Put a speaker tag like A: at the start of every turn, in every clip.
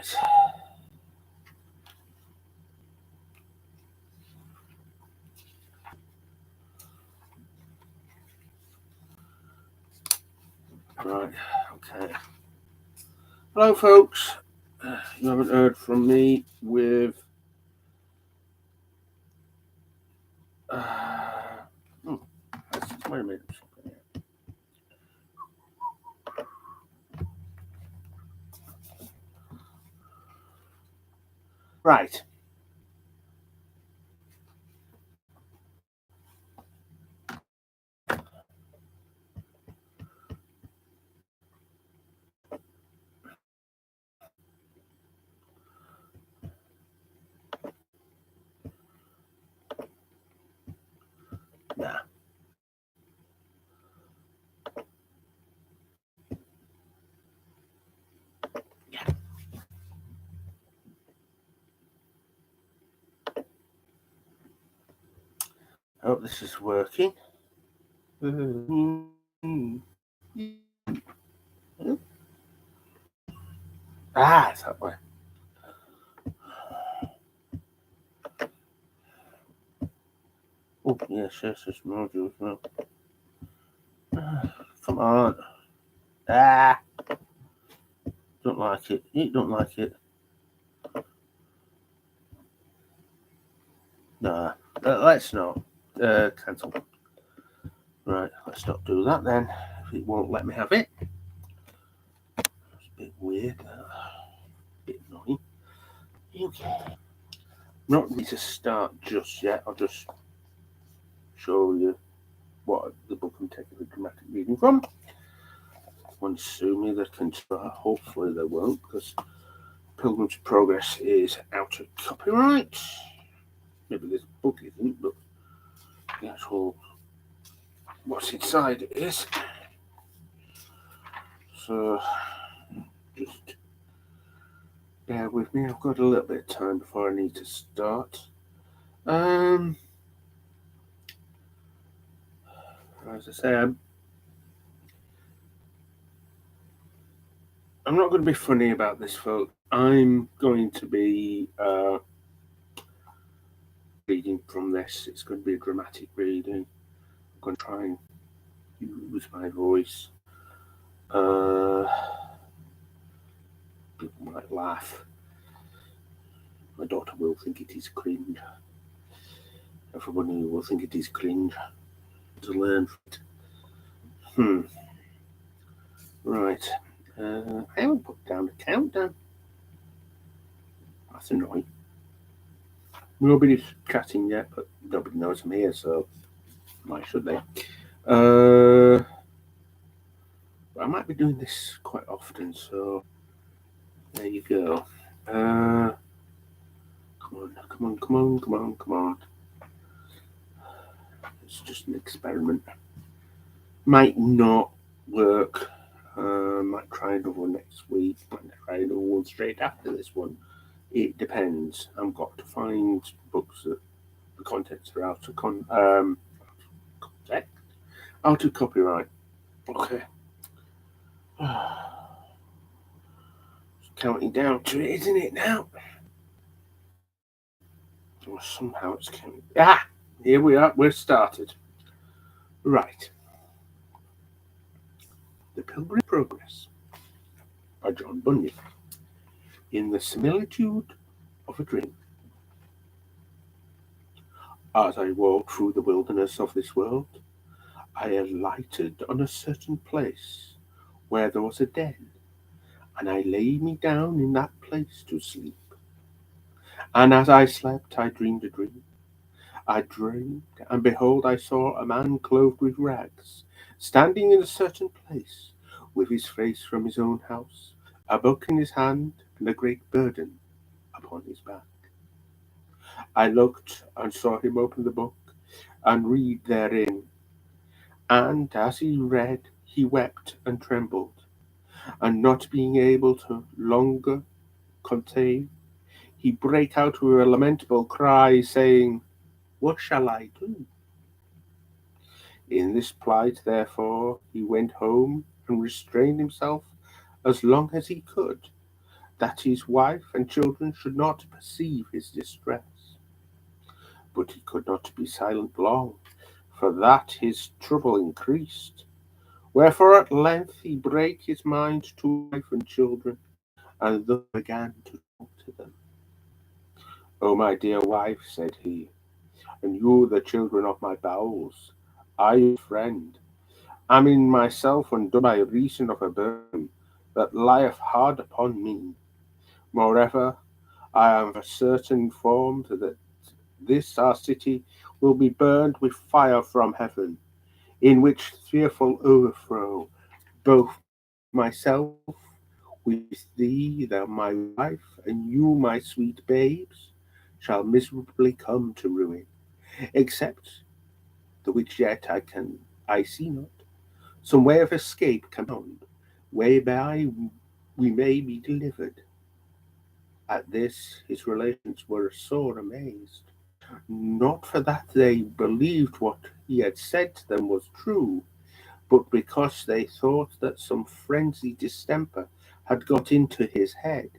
A: Right. Right, okay. Hello, folks. You haven't heard from me with. Oh, wait a minute. Right. Nah. Yeah. I hope this is working. It's that way. Oh, yes, there's module as well. Come on. Don't like it. You don't like it. Nah. Let's not. Cancel. Right, let's not do that then. If it won't let me have it. It's a bit weird. A bit annoying. Okay. Not ready to start just yet. I'll just show you what the book I'm taking a dramatic reading from. Won't sue me, they can start. Hopefully they won't, because Pilgrim's Progress is out of copyright. Maybe this book isn't, but the actual what's inside it is. So just bear with me. I've got a little bit of time before I need to start. As I say, I'm not going to be funny about this, folks. I'm going to be reading from this. It's going to be a dramatic reading. I'm going to try and use my voice. People might laugh. My daughter will think it is cringe. Everybody will think it is cringe. To learn from it. Right. I haven't put down a countdown. That's annoying. Nobody's chatting yet, but nobody knows I'm here, so why should they? I might be doing this quite often, so there you go. Come on. It's just an experiment. Might not work. Might try another one next week. Might try another one straight after this one. It depends. I've got to find books that the contents are out of copyright. Okay. Counting down to it, isn't it now? Or somehow it's counting. Here we are. We're started. Right. The Pilgrim Progress by John Bunyan. In the similitude of a dream. As I walked through the wilderness of this world, I alighted on a certain place where there was a den, and I lay me down in that place to sleep. And as I slept, I dreamed a dream. I dreamed, and behold, I saw a man clothed with rags, standing in a certain place, with his face from his own house, a book in his hand, and a great burden upon his back. I looked and saw him open the book and read therein, and as he read, he wept and trembled, and not being able to longer contain, he brake out with a lamentable cry, saying, "What shall I do?" In this plight, therefore, he went home and restrained himself as long as he could, that his wife and children should not perceive his distress. But he could not be silent long, for that his trouble increased. Wherefore at length he brake his mind to wife and children, and thus began to talk to them. O my dear wife, said he, and you the children of my bowels, I your friend, am in myself undone by reason of a burden that lieth hard upon me. Moreover, I am for certain informed that this our city will be burned with fire from heaven, in which fearful overthrow both myself with thee, thou my wife, and you my sweet babes, shall miserably come to ruin, except the which yet I see not, some way of escape can be found, whereby we may be delivered. At this his relations were sore amazed, not for that they believed what he had said to them was true, but because they thought that some frenzied distemper had got into his head.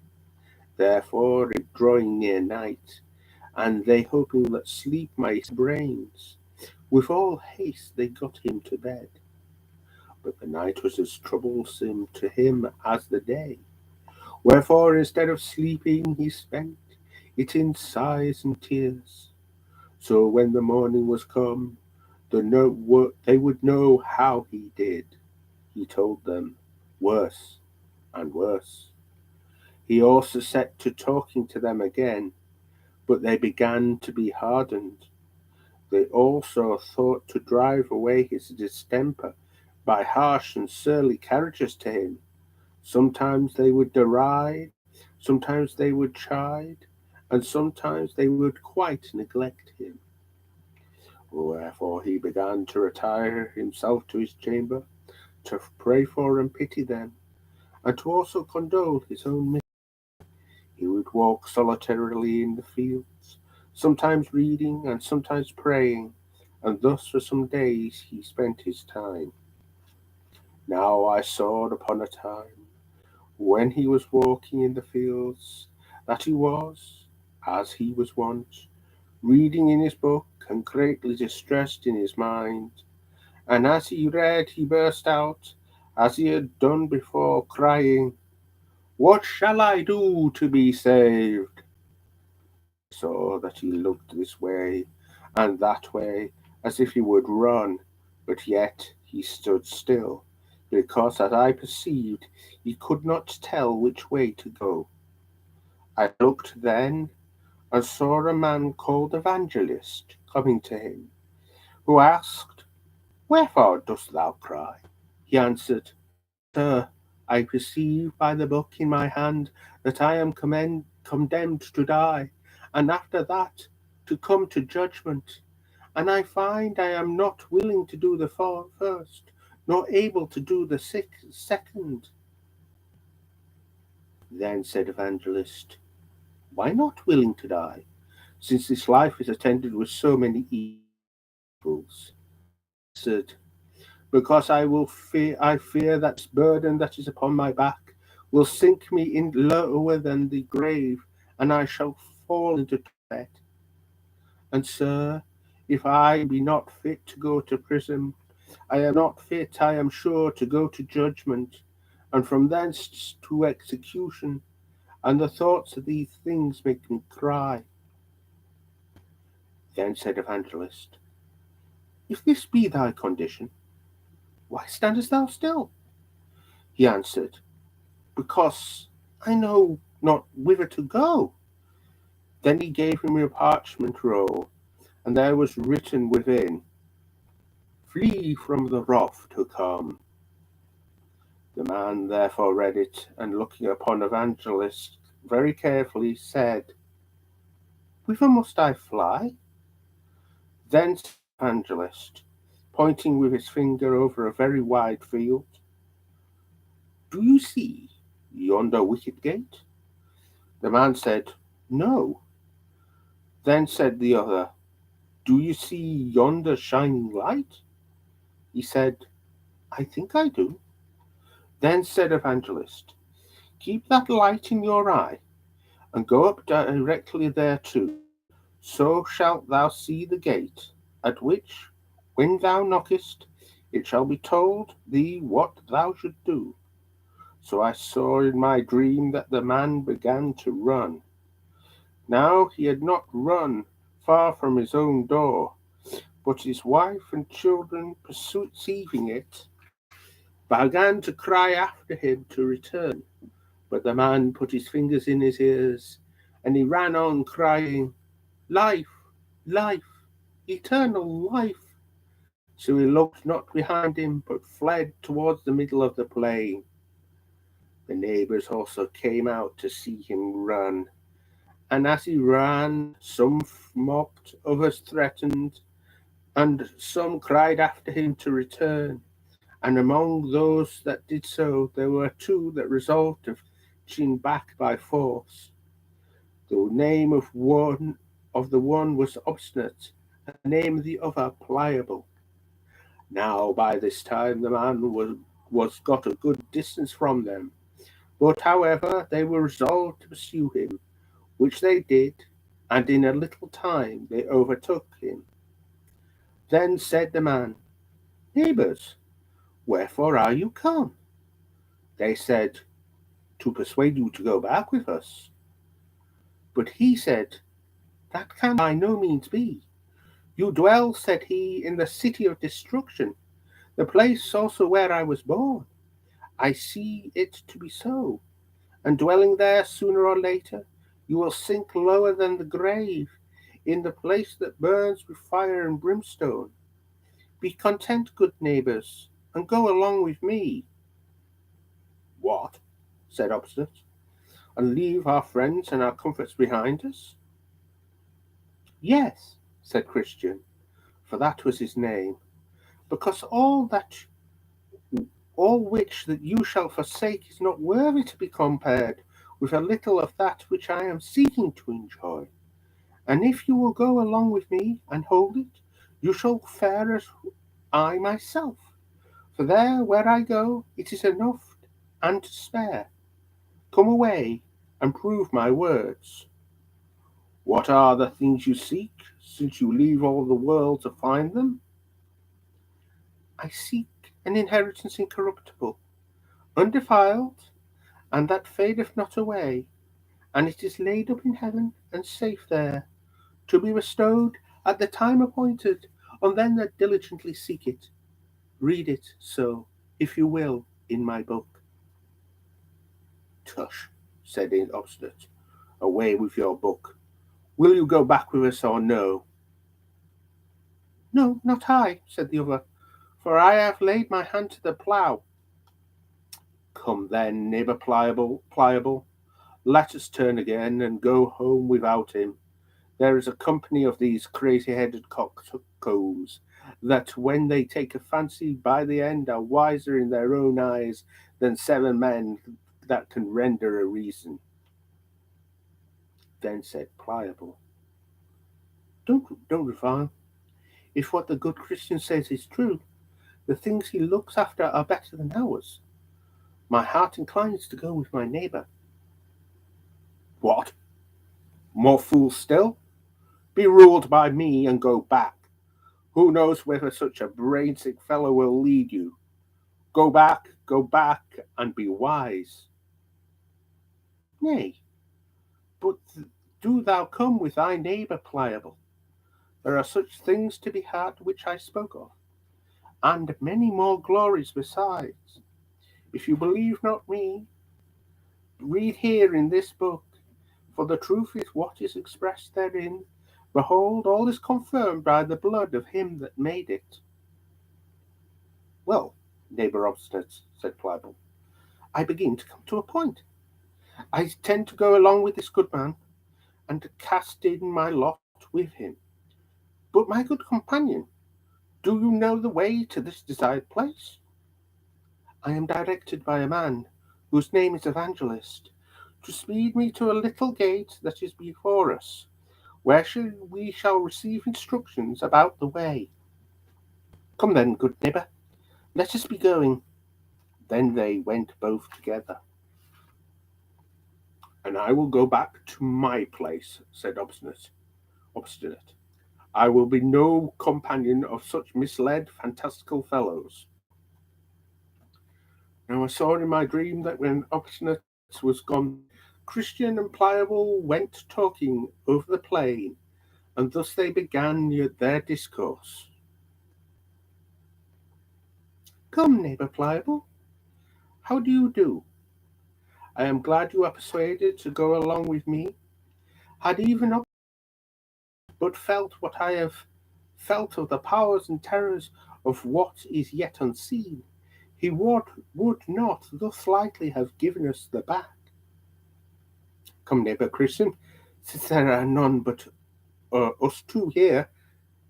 A: Therefore, it drawing near night, and they hoping that sleep might brains, with all haste they got him to bed. But the night was as troublesome to him as the day. Wherefore, instead of sleeping, he spent it in sighs and tears. So when the morning was come, they would know how he did. He told them, worse and worse. He also set to talking to them again, but they began to be hardened. They also thought to drive away his distemper by harsh and surly carriages to him. Sometimes they would deride, sometimes they would chide, and sometimes they would quite neglect him. Wherefore he began to retire himself to his chamber, to pray for and pity them, and to also condole his own misery. He would walk solitarily in the fields, sometimes reading and sometimes praying, and thus for some days he spent his time. Now I saw upon a time, when he was walking in the fields, that he was, as he was wont, reading in his book, and greatly distressed in his mind. And as he read, he burst out, as he had done before, crying, what shall I do to be saved? I saw that he looked this way and that way, as if he would run, but yet he stood still, because, as I perceived, he could not tell which way to go. I looked then, and saw a man called Evangelist coming to him, who asked, wherefore dost thou cry? He answered, sir, I perceive by the book in my hand that I am condemned to die, and after that to come to judgment. And I find I am not willing to do the first, nor able to do the second. Then said Evangelist, why not willing to die, since this life is attended with so many evils? He answered, because I fear that this burden that is upon my back will sink me in lower than the grave, and I shall fall into torment. And sir, if I be not fit to go to prison, I am not fit, I am sure, to go to judgment, and from thence to execution. And the thoughts of these things make me cry. Then said Evangelist, if this be thy condition, why standest thou still? He answered, because I know not whither to go. Then he gave him a parchment roll, and there was written within, flee from the wrath to come. The man therefore read it, and looking upon Evangelist very carefully, said, whither must I fly? Then said Evangelist, pointing with his finger over a very wide field, do you see yonder wicket gate? The man said, no. Then said the other, do you see yonder shining light? He said, I think I do. Then said Evangelist, Keep that light in your eye, and go up directly thereto. So shalt thou see the gate, at which, when thou knockest, it shall be told thee what thou should do. So I saw in my dream that the man began to run. Now he had not run far from his own door, but his wife and children, perceiving it, began to cry after him to return. But the man put his fingers in his ears, and he ran on, crying, Life, life, eternal life. So he looked not behind him, but fled towards the middle of the plain. The neighbours also came out to see him run, and as he ran, some mocked, others threatened, and some cried after him to return. And among those that did so, there were two that resolved to fetch him back by force. The name of the one was Obstinate, and the name of the other Pliable. Now by this time the man was got a good distance from them, but however they were resolved to pursue him, which they did, and in a little time they overtook him. Then said the man, Neighbours, wherefore are you come? They said, To persuade you to go back with us. But he said, That can by no means be. You dwell, said he, in the city of destruction, the place also where I was born. I see it to be so, and dwelling there sooner or later, you will sink lower than the grave, in the place that burns with fire and brimstone. Be content, good neighbours, and go along with me. What? Said Obstinate, and leave our friends and our comforts behind us? Yes, said Christian, for that was his name, because all which that you shall forsake is not worthy to be compared with a little of that which I am seeking to enjoy. And if you will go along with me and hold it, you shall fare as I myself. For there where I go, it is enough and to spare. Come away and prove my words. What are the things you seek, since you leave all the world to find them? I seek an inheritance incorruptible, undefiled, and that fadeth not away, and it is laid up in heaven and safe there, to be bestowed at the time appointed on them that diligently seek it. Read it so, if you will, in my book. Tush, said the Obstinate, away with your book. Will you go back with us or no? No, not I, said the other, for I have laid my hand to the plough. Come then, neighbour pliable, let us turn again and go home without him. There is a company of these crazy-headed coxcombs that, when they take a fancy by the end, are wiser in their own eyes than 7 men that can render a reason. Then said Pliable, Don't revile. If what the good Christian says is true, the things he looks after are better than ours. My heart inclines to go with my neighbour. What? More fools still? Be ruled by me and go back. Who knows whether such a brain-sick fellow will lead you? Go back, and be wise. Nay, but do thou come with thy neighbour Pliable. There are such things to be had which I spoke of, and many more glories besides. If you believe not me, read here in this book, for the truth is what is expressed therein. Behold, all is confirmed by the blood of him that made it. Well, neighbour Obstinate, said Pliable, I begin to come to a point. I intend to go along with this good man, and to cast in my lot with him. But, my good companion, do you know the way to this desired place? I am directed by a man, whose name is Evangelist, to speed me to a little gate that is before us, where we shall receive instructions about the way. Come then, good neighbour, let us be going. Then they went both together. And I will go back to my place, said Obstinate. I will be no companion of such misled, fantastical fellows. Now I saw in my dream that when Obstinate was gone, Christian and Pliable went talking over the plain, and thus they began their discourse. Come, neighbour Pliable, how do you do? I am glad you are persuaded to go along with me. Had even but felt what I have felt of the powers and terrors of what is yet unseen, he would not thus lightly have given us the back. Come, neighbour Christian, since there are none but us two here,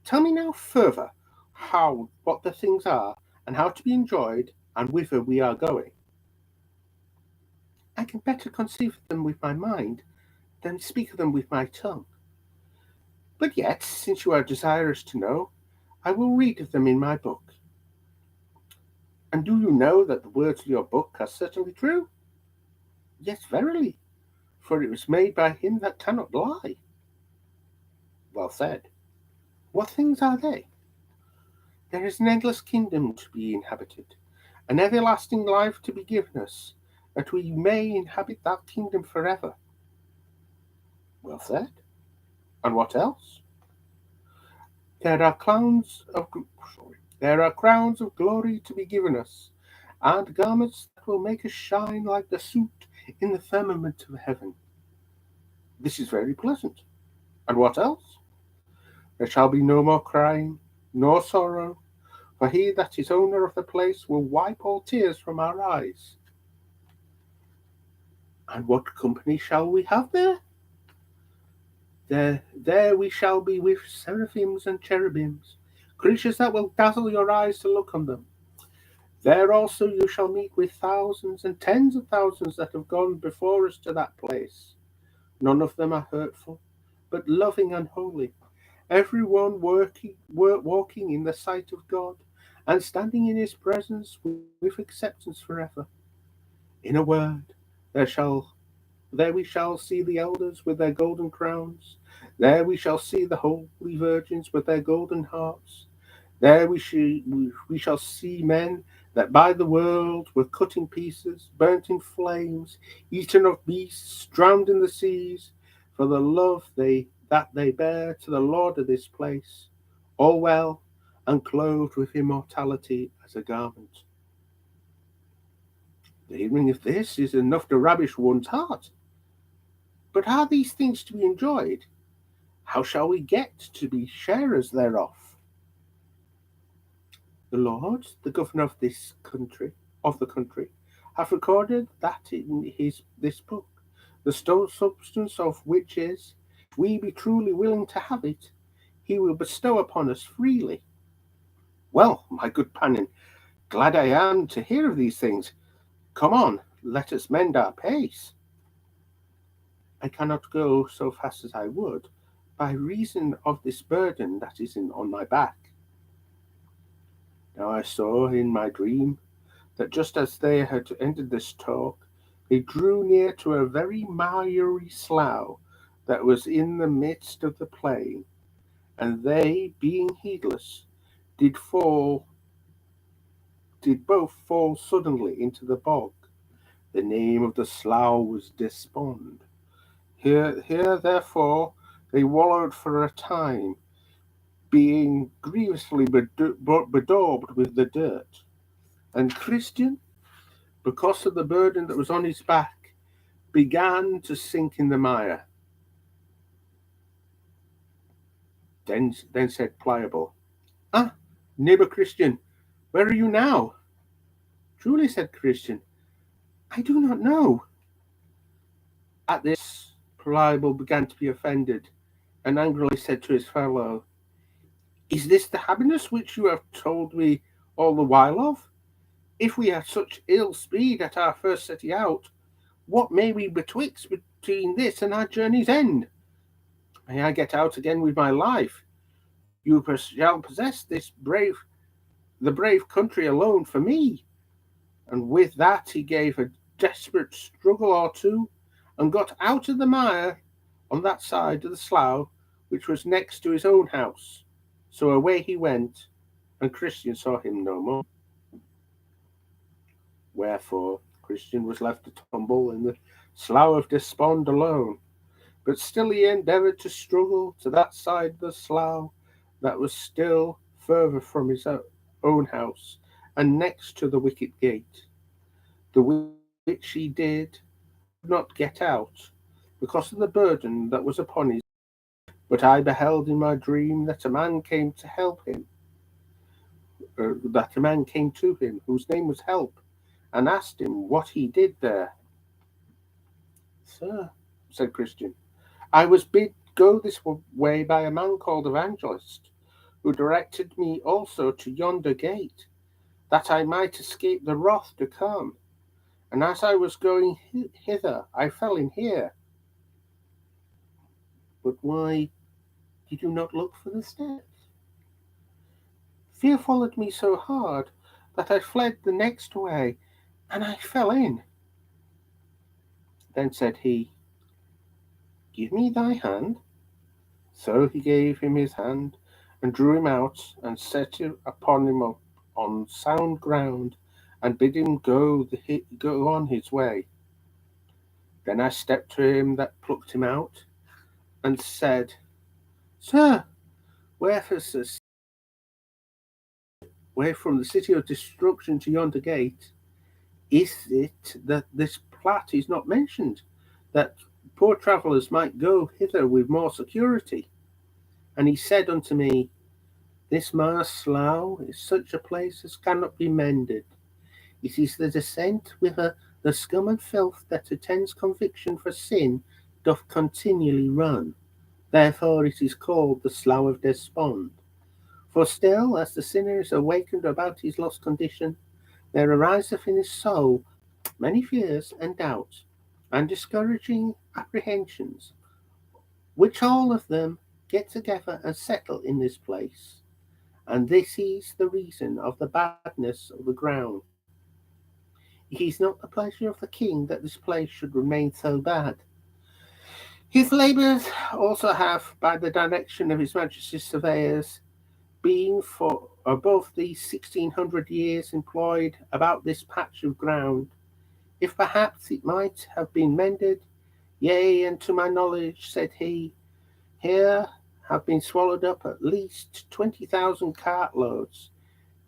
A: tell me now further what the things are, and how to be enjoyed, and whither we are going. I can better conceive of them with my mind than speak of them with my tongue. But yet, since you are desirous to know, I will read of them in my book. And do you know that the words of your book are certainly true? Yes, verily, for it was made by him that cannot lie. Well said. What things are they? There is an endless kingdom to be inhabited, an everlasting life to be given us, that we may inhabit that kingdom forever. Well said. And what else? There are crowns of glory to be given us, and garments that will make us shine like the soot in the firmament of heaven. This is very pleasant. And what else? There shall be no more crying, nor sorrow, for he that is owner of the place will wipe all tears from our eyes. And what company shall we have there? There we shall be with seraphims and cherubims, creatures that will dazzle your eyes to look on them. There also you shall meet with thousands and tens of thousands that have gone before us to that place. None of them are hurtful, but loving and holy, every one walking in the sight of God, and standing in his presence with acceptance forever. In a word, there shall there we shall see the elders with their golden crowns. There we shall see the holy virgins with their golden harps. There we shall see men that by the world were cut in pieces, burnt in flames, eaten of beasts, drowned in the seas, for the love that they bear to the Lord of this place, all well and clothed with immortality as a garment. The hearing of this is enough to ravish one's heart. But are these things to be enjoyed? How shall we get to be sharers thereof? The Lord, the governor of the country, hath recorded that in this book, the substance of which is, if we be truly willing to have it, he will bestow upon us freely. Well, my good Panin, glad I am to hear of these things. Come on, let us mend our pace. I cannot go so fast as I would, by reason of this burden that is on my back. Now I saw in my dream that just as they had ended this talk, they drew near to a very miry slough that was in the midst of the plain, and they, being heedless, did both fall suddenly into the bog. The name of the slough was Despond. Here, therefore, they wallowed for a time, being grievously bedaubed with the dirt. And Christian, because of the burden that was on his back, began to sink in the mire. Then said Pliable, Ah, neighbour Christian, where are you now? Truly, said Christian, I do not know. At this, Pliable began to be offended, and angrily said to his fellow, Is this the happiness which you have told me all the while of? If we had such ill speed at our first setting out, what may we between this and our journey's end? May I get out again with my life, you shall possess the brave country alone for me. And with that he gave a desperate struggle or two, and got out of the mire on that side of the slough which was next to his own house. So away he went, and Christian saw him no more. Wherefore Christian was left to tumble in the slough of despond alone, but still he endeavoured to struggle to that side of the slough that was still further from his own house, and next to the wicket gate, the which he did could not get out, because of the burden that was upon his. But I beheld in my dream that a man came to help him, that a man came to him, whose name was Help, and asked him what he did there. Sir, said Christian, I was bid go this way by a man called Evangelist, who directed me also to yonder gate, that I might escape the wrath to come. And as I was going hither, I fell in here. But why did you not look for the steps? Fear followed me so hard that I fled the next way, and I fell in. Then said he, Give me thy hand. So he gave him his hand, and drew him out, and set it upon him on sound ground, and bid him go on his way. Then I stepped to him that plucked him out, and said, Sir, where from the city of destruction to yonder gate, is it that this plat is not mentioned, that poor travellers might go hither with more security? And he said unto me, This Mare Slough is such a place as cannot be mended. It is the descent whither the scum and filth that attends conviction for sin doth continually run. Therefore it is called the Slough of Despond. For still, as the sinner is awakened about his lost condition, there ariseth in his soul many fears and doubts, and discouraging apprehensions, which all of them get together and settle in this place. And this is the reason of the badness of the ground. It is not the pleasure of the king that this place should remain so bad. His labours also have, by the direction of his Majesty's surveyors, been for above these 1600 years employed about this patch of ground. If perhaps it might have been mended, yea, and to my knowledge, said he, here have been swallowed up at least 20,000 cartloads,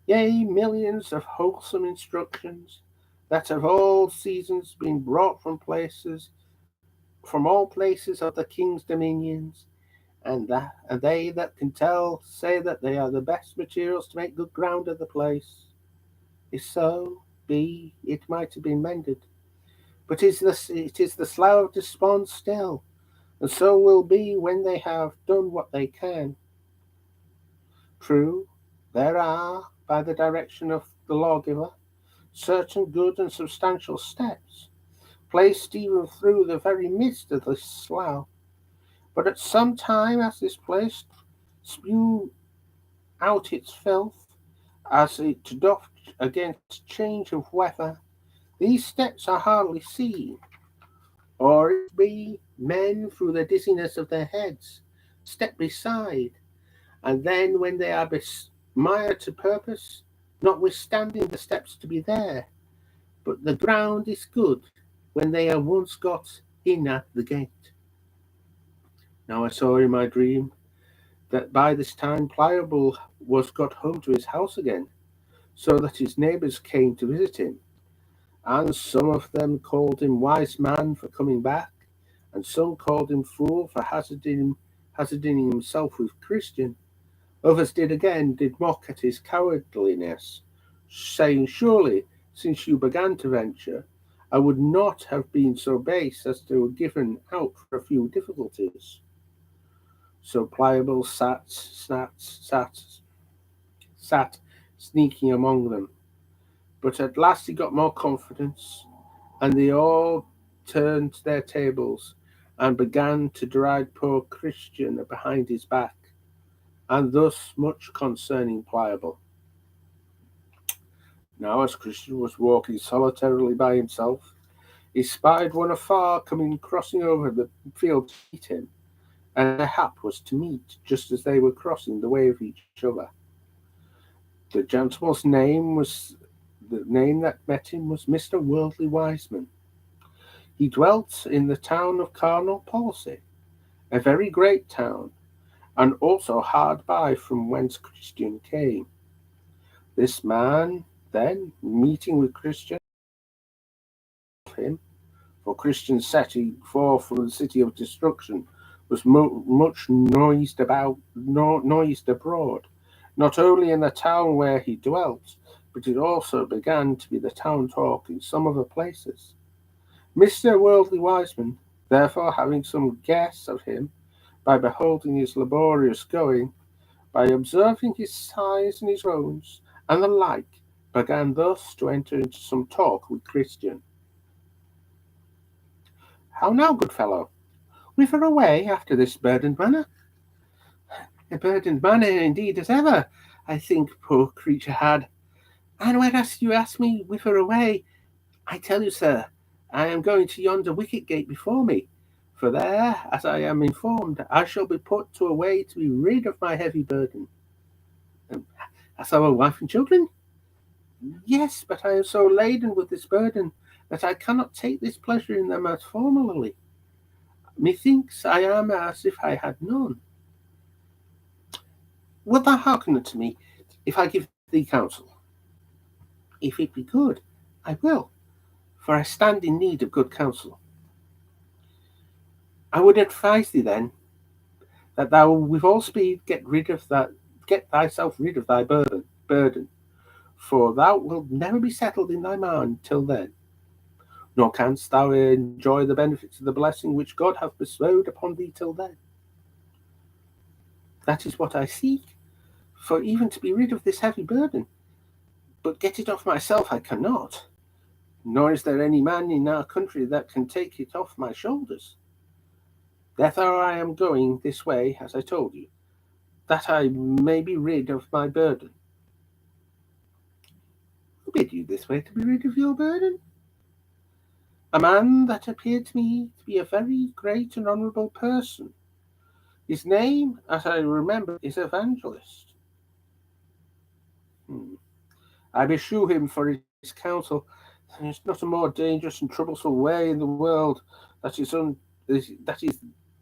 A: yea, millions of wholesome instructions, that have all seasons been brought from all places of the king's dominions, and they that can tell say that they are the best materials to make good ground of the place. If so be it might have been mended. But it is the Slough of Despond still, and so will be when they have done what they can. True, there are, by the direction of the lawgiver, certain good and substantial steps, placed even through the very midst of this slough. But at some time as this place spew out its filth, as it doth against change of weather, these steps are hardly seen, or it be men through the dizziness of their heads step beside, and then when they are mired to purpose, notwithstanding the steps to be there, but the ground is good when they are once got in at the gate. Now I saw in my dream that by this time Pliable was got home to his house again, so that his neighbours came to visit him, and some of them called him wise man for coming back, and some called him fool for hazarding himself with Christian. Others did mock at his cowardliness, saying, Surely, since you began to venture, I would not have been so base as to have given out for a few difficulties. So Pliable sat sneaking among them. But at last he got more confidence, and they all turned their tables and began to deride poor Christian behind his back, and thus much concerning Pliable. Now as Christian was walking solitarily by himself, He spied one afar coming crossing over the field to meet him, and their hap was to meet just as they were crossing the way of each other. The gentleman's name that met him was Mr. Worldly Wiseman. He dwelt in the town of Carnal Policy, a very great town, and also hard by from whence Christian came. This man, then, meeting with Christian, him, for Christian setting forth from the city of destruction, was much noised abroad, not only in the town where he dwelt, but it also began to be the town talk in some other places. Mr. Worldly Wiseman, therefore, having some guess of him, by beholding his laborious going, by observing his size and his bones, and the like, began thus to enter into some talk with Christian. How now, good fellow? Whither away after this burdened manner? A burdened manner indeed as ever, I think poor creature had. And whereas you ask me whither away, I tell you, sir, I am going to yonder wicket gate before me, for there, as I am informed, I shall be put to a way to be rid of my heavy burden. Hast thou a wife and children? Yes, but I am so laden with this burden that I cannot take this pleasure in them as formerly. Methinks I am as if I had none. Wilt thou hearken unto me if I give thee counsel? If it be good, I will, for I stand in need of good counsel. I would advise thee then that thou with all speed get thyself rid of thy burden, for thou wilt never be settled in thy mind till then, nor canst thou enjoy the benefits of the blessing which God hath bestowed upon thee till then. That is what I seek, for even to be rid of this heavy burden, but get it off myself I cannot, nor is there any man in our country that can take it off my shoulders. Therefore I am going this way, as I told you, that I may be rid of my burden. Who bid you this way to be rid of your burden? A man that appeared to me to be a very great and honourable person. His name, as I remember, is Evangelist. I besew him for his counsel. There is not a more dangerous and troublesome way in the world that is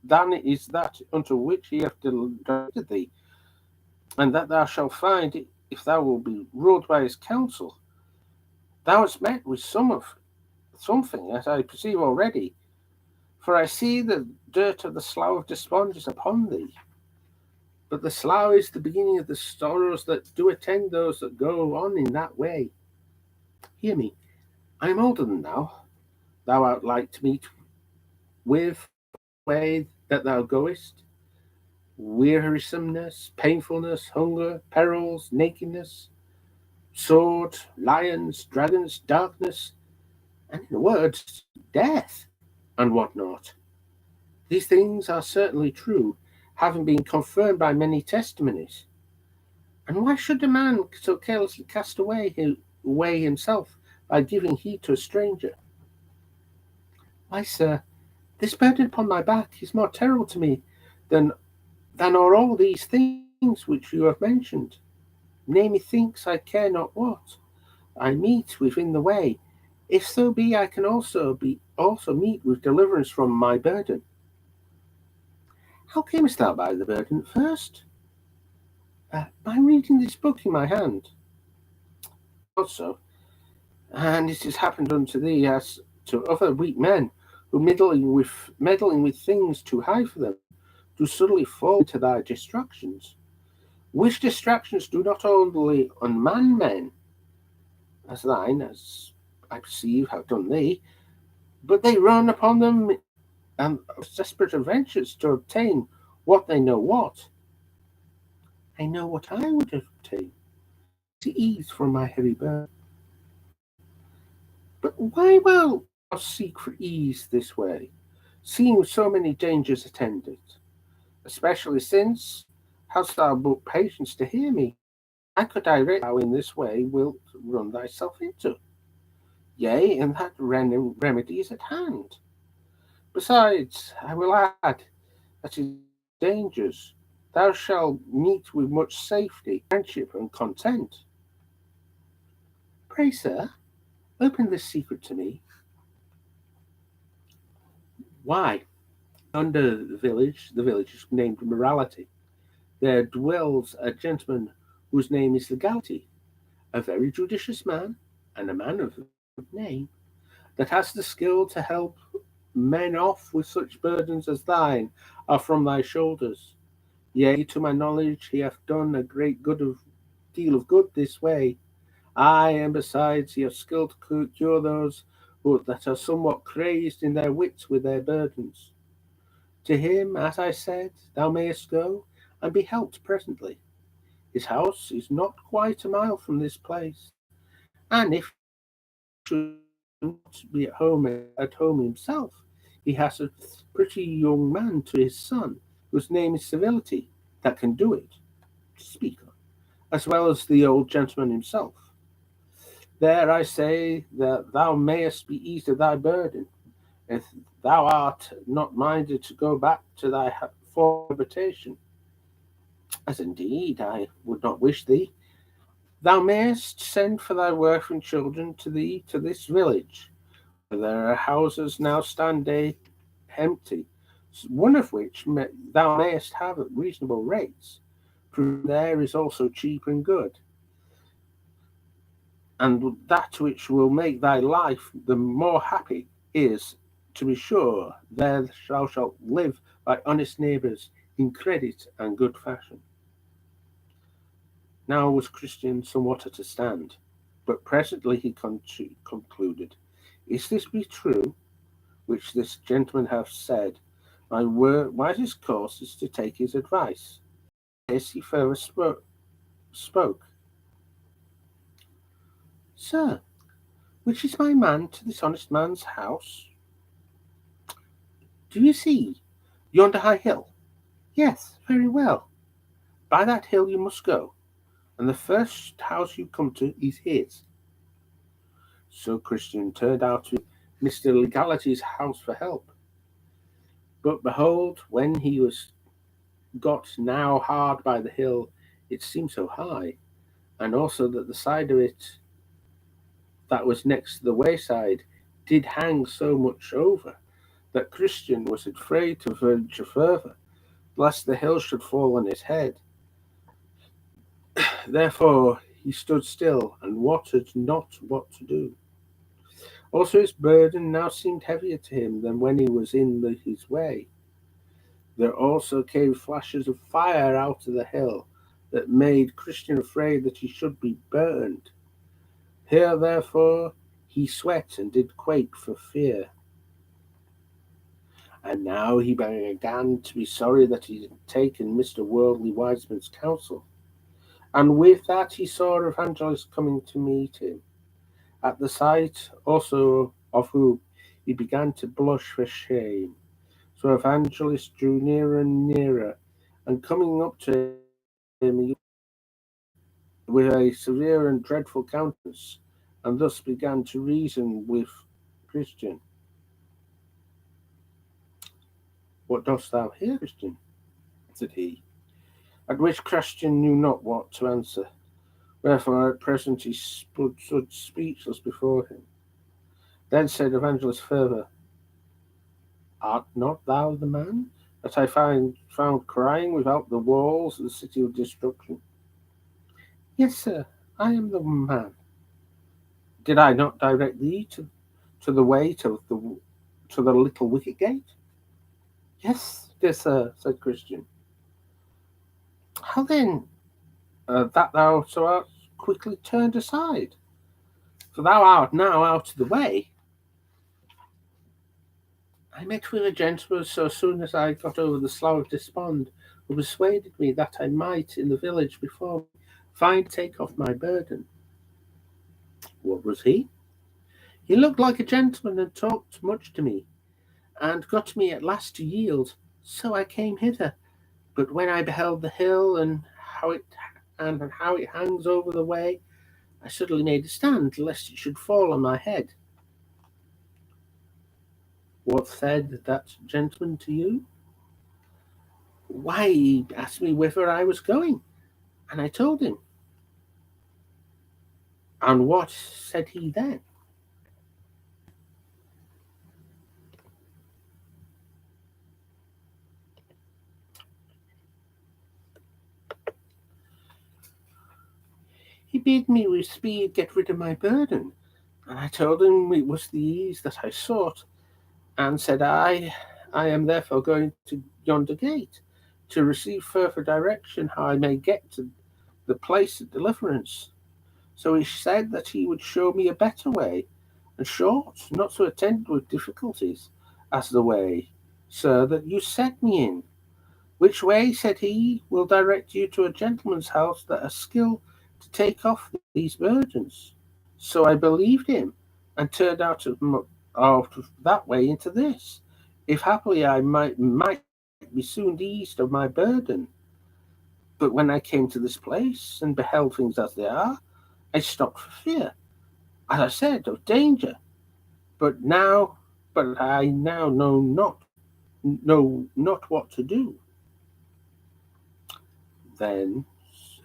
A: that unto which he hath directed thee, and that thou shalt find if thou wilt be ruled by his counsel. Thou hast met with something, as I perceive already, for I see the dirt of the slough of despond upon thee. But the slough is the beginning of the sorrows that do attend those that go on in that way. Hear me, I am older than thou. Thou art like to meet with the way that thou goest, wearisomeness, painfulness, hunger, perils, nakedness, sword, lions, dragons, darkness, and in a word, death, and what not. These things are certainly true, having been confirmed by many testimonies. And why should a man so carelessly cast away himself by giving heed to a stranger? Why, sir, this burden upon my back is more terrible to me than are all these things which you have mentioned. Nay, methinks I care not what I meet with in the way, if so be I can also meet with deliverance from my burden. How camest thou by the burden at first? By reading this book in my hand. Also, and it has happened unto thee as to other weak men, who meddling with things too high for them, do suddenly fall into thy distractions, which distractions do not only unman men, as thine, as I perceive have done thee, but they run upon them and desperate adventures to obtain what they know what. I know what I would obtain, to ease from my heavy burden. But why wilt thou seek for ease this way, seeing with so many dangers attended? Especially since, hast thou but patience to hear me, I could direct thou in this way wilt run thyself into. Yea, and that remedy is at hand. Besides, I will add that in these dangers thou shalt meet with much safety, friendship, and content. Pray, sir, open this secret to me. Why, under the village is named Morality, there dwells a gentleman whose name is Legality, a very judicious man, and a man of good name, that has the skill to help men off with such burdens as thine are from thy shoulders. Yea, to my knowledge, he hath done a great deal of good this way. Aye, and besides, he hath skill to cure those that are somewhat crazed in their wits with their burdens. To him, as I said, thou mayest go, and be helped presently. His house is not quite a mile from this place, and if he should not be at home himself, he has a pretty young man to his son, whose name is Civility, that can do it, to speak of, as well as the old gentleman himself. There I say that thou mayest be eased of thy burden, if thou art not minded to go back to thy former habitation, as indeed I would not wish thee. Thou mayest send for thy wife and children to thee to this village, where there are houses now empty, one of which thou mayest have at reasonable rates. Proving there is also cheap and good, and that which will make thy life the more happy is, to be sure, there thou shalt live by honest neighbours in credit and good fashion. Now was Christian somewhat at a stand, but presently he concluded, Is this be true, which this gentleman hath said? My wisest course is to take his advice. This he further spoke. Sir, which is my man to this honest man's house? Do you see yonder high hill? Yes, very well. By that hill you must go, and the first house you come to is his. So Christian turned out to Mr. Legality's house for help. But behold, when he was got now hard by the hill, it seemed so high, and also that the side of it that was next the wayside did hang so much over, that Christian was afraid to venture further, lest the hill should fall on his head. Therefore he stood still, and wotted not what to do. Also his burden now seemed heavier to him than when he was in his way. There also came flashes of fire out of the hill, that made Christian afraid that he should be burned. Here therefore he sweat and did quake for fear. And now he began to be sorry that he had taken Mr. Worldly Wiseman's counsel. And with that he saw Evangelist coming to meet him, at the sight also of whom he began to blush for shame. So Evangelist drew nearer and nearer, and coming up to him, he with a severe and dreadful countenance, and thus began to reason with Christian. What dost thou here, Christian? Said he. At which Christian knew not what to answer, wherefore at present he stood speechless before him. Then said Evangelist further, Art not thou the man that I found crying without the walls of the city of destruction? Yes, sir, I am the man. Did I not direct thee to the way to the little wicket gate? Yes, dear sir, said Christian. How then that thou so art quickly turned aside? For thou art now out of the way. I met with a gentleman so soon as I got over the slough of despond, who persuaded me that I might, in the village before me, find take off my burden. What was he? He looked like a gentleman and talked much to me, and got me at last to yield. So I came hither. But when I beheld the hill how it and how it hangs over the way, I suddenly made a stand, lest it should fall on my head. What said that gentleman to you? Why, he asked me whither I was going, and I told him. And what said he then? He bid me with speed get rid of my burden, and I told him it was the ease that I sought, and said I am therefore going to yonder gate, to receive further direction how I may get to the place of deliverance. So he said that he would show me a better way, and short, not so attended with difficulties, as the way, sir, that you set me in. Which way, said he, will direct you to a gentleman's house that has skill to take off these burdens. So I believed him, and turned out of that way into this, if happily I might be soon eased of my burden. But when I came to this place, and beheld things as they are, I stopped for fear, as I said, of danger. But now, but I now know not what to do. Then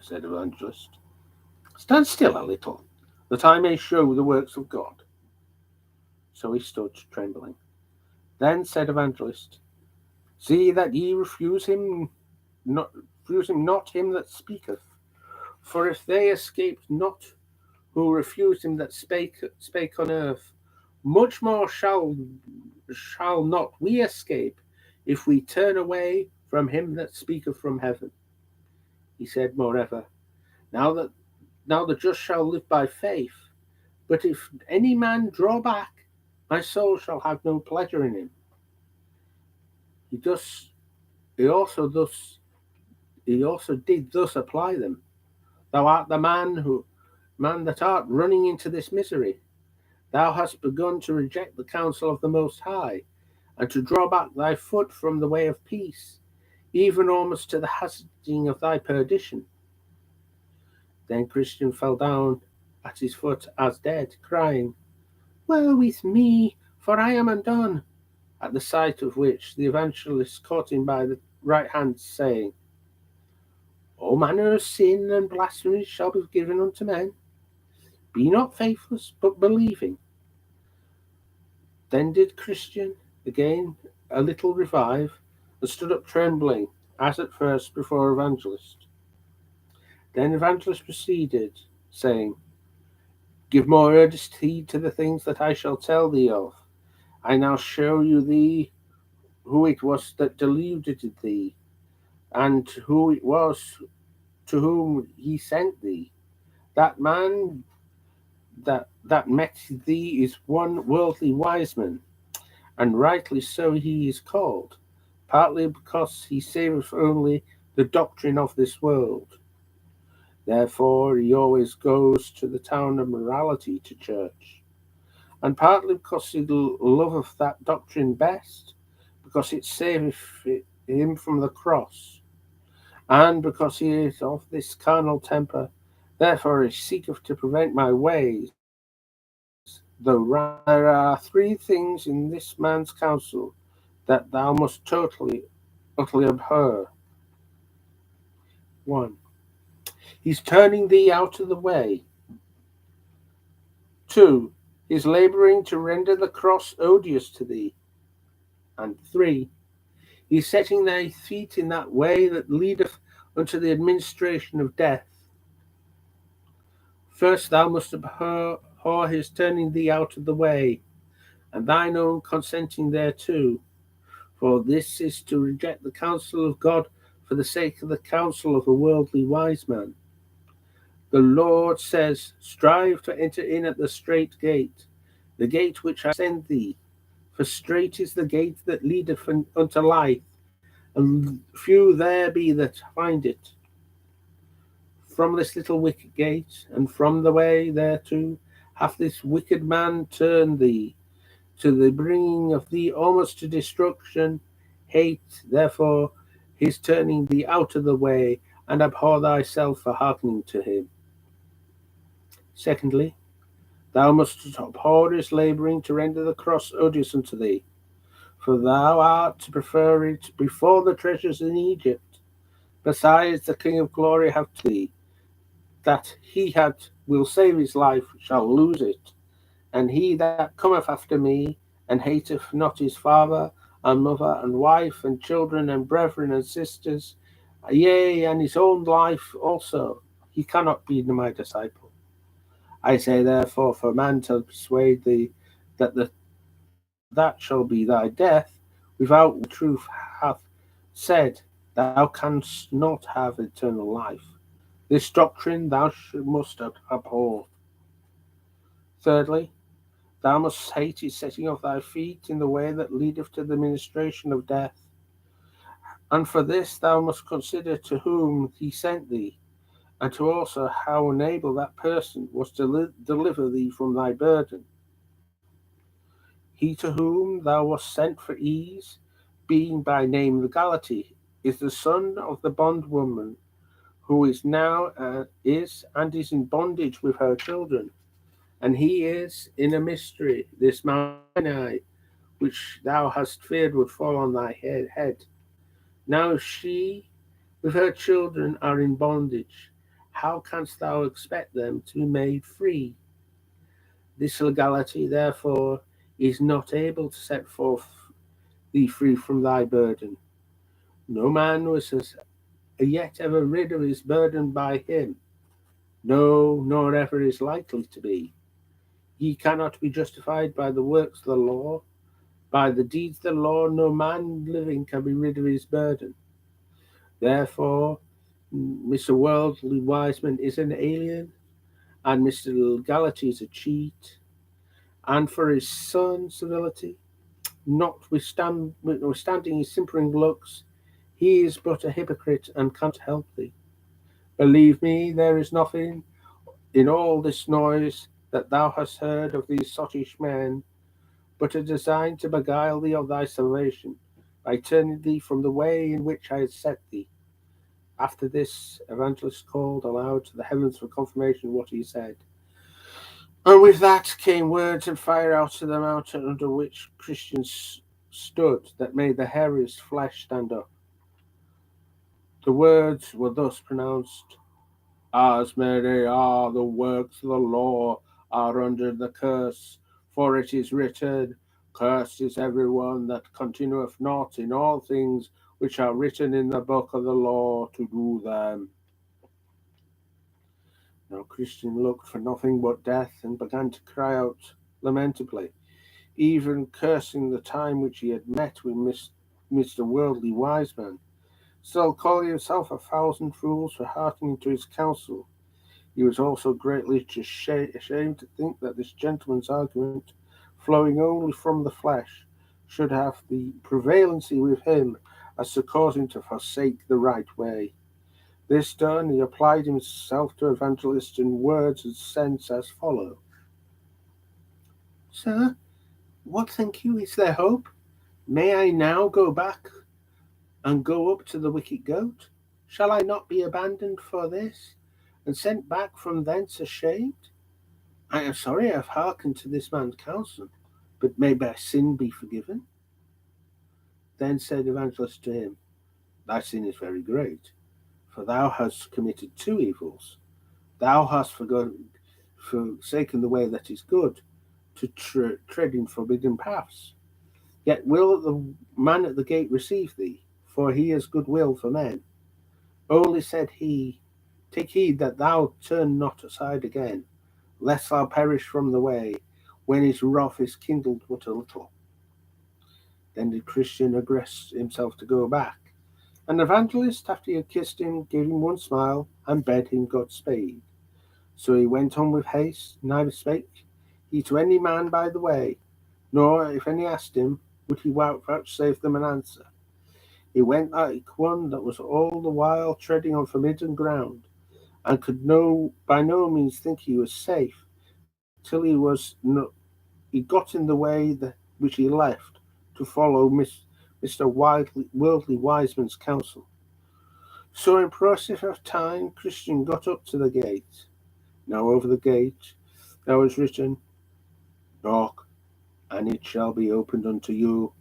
A: said Evangelist, stand still a little, that I may show the works of God. So he stood trembling. Then said Evangelist, see that ye refuse him not him that speaketh. For if they escaped not who refused him that spake on earth, much more shall not we escape, if we turn away from him that speaketh from heaven. He said moreover, now the just shall live by faith. But if any man draw back, my soul shall have no pleasure in him. He thus he also thus he also did thus apply them. Thou art the man that art running into this misery. Thou hast begun to reject the counsel of the Most High, and to draw back thy foot from the way of peace, even almost to the hazarding of thy perdition. Then Christian fell down at his foot as dead, crying, woe with me, for I am undone. At the sight of which the evangelist caught him by the right hand, saying, all manner of sin and blasphemy shall be given unto men. Be not faithless, but believing. Then did Christian again a little revive, and stood up trembling, as at first before Evangelist. Then Evangelist proceeded, saying, give more earnest heed to the things that I shall tell thee of. I now show you thee who it was that deluded thee, and who it was to whom he sent thee. That man that met thee is one worldly wise man, and rightly so he is called, partly because he saveth only the doctrine of this world. Therefore he always goes to the town of morality to church, and partly because he loveth that doctrine best, because it saveth him from the cross, and because he is of this carnal temper, therefore he seeketh to prevent my ways, though there are three things in this man's counsel that thou must utterly abhor. 1. He's turning thee out of the way. 2. He's labouring to render the cross odious to thee. And 3. He's setting thy feet in that way that leadeth unto the administration of death. First thou must abhor his turning thee out of the way, and thine own consenting thereto. For this is to reject the counsel of God for the sake of the counsel of a worldly wise man. The Lord says, strive to enter in at the strait gate, the gate which I send thee. For strait is the gate that leadeth unto life, and few there be that find it. From this little wicket gate, and from the way thereto, hath this wicked man turned thee, to the bringing of thee almost to destruction. Hate, therefore, his turning thee out of the way, and abhor thyself for hearkening to him. Secondly, thou must abhor his labouring to render the cross odious unto thee. for thou art to prefer it before the treasures in Egypt. Besides, the King of glory hath thee, that he had will save his life shall lose it. And he that cometh after me, and hateth not his father and mother and wife and children and brethren and sisters, yea, and his own life also, he cannot be my disciple. I say therefore, for a man to persuade thee that that shall be thy death, without truth hath said, thou canst not have eternal life. This doctrine thou must abhor. Thirdly, thou must hate his setting of thy feet in the way that leadeth to the ministration of death. And for this thou must consider to whom he sent thee, and to also how unable that person was to deliver thee from thy burden. He to whom thou wast sent for ease, being by name Legality, is the son of the bondwoman, who is now is in bondage with her children, and he is in a mystery, this Mount Sinai, which thou hast feared would fall on thy head. Now she with her children are in bondage. How canst thou expect them to be made free? This legality, therefore, is not able to set forth thee free from thy burden. No man was as yet ever rid of his burden by him, no, nor ever is likely to be. Ye cannot be justified by the works of the law. By the deeds of the law, no man living can be rid of his burden. Therefore, Mr. Worldly Wiseman is an alien, and Mr. Legality is a cheat. And for his son, civility, notwithstanding his simpering looks, he is but a hypocrite and cannot help thee. Believe me, there is nothing in all this noise that thou hast heard of these sottish men, but a design to beguile thee of thy salvation, by turning thee from the way in which I had set thee. After this, Evangelist called aloud to the heavens for confirmation of what he said. And with that came words and fire out of the mountain under which Christians stood, that made the hairiest flesh stand up. The words were thus pronounced: As many are the works of the law are under the curse, for it is written, Cursed is every one that continueth not in all things which are written in the book of the law to do them. Now Christian looked for nothing but death, and began to cry out lamentably, even cursing the time which he had met with Mr. Worldly Wiseman, still calling himself 1,000 fools for hearkening to his counsel. He was also greatly ashamed to think that this gentleman's argument, flowing only from the flesh, should have the prevalency with him as to cause him to forsake the right way. This done, he applied himself to Evangelist in words and sense as follow. Sir, what think you is their hope? May I now go back and go up to the wicked goat? Shall I not be abandoned for this, and sent back from thence ashamed? I am sorry I have hearkened to this man's counsel, but may my sin be forgiven? Then said Evangelist to him, Thy sin is very great, for thou hast committed two evils. Thou hast forsaken the way that is good, to tread in forbidden paths. Yet will the man at the gate receive thee, for he has good will for men. Only said he, Take heed that thou turn not aside again, lest thou perish from the way, when his wrath is kindled but a little. Then did Christian aggress himself to go back, and Evangelist, after he had kissed him, gave him one smile, and bade him Godspeed. So he went on with haste, neither spake he to any man by the way, nor, if any asked him, would he vouchsafe them an answer. He went like one that was all the while treading on forbidden ground, and could by no means think he was safe, till he got in the way which he left, to follow Mr. Worldly Wiseman's counsel. So in process of time Christian got up to the gate. Now over the gate there was written, Knock, and it shall be opened unto you.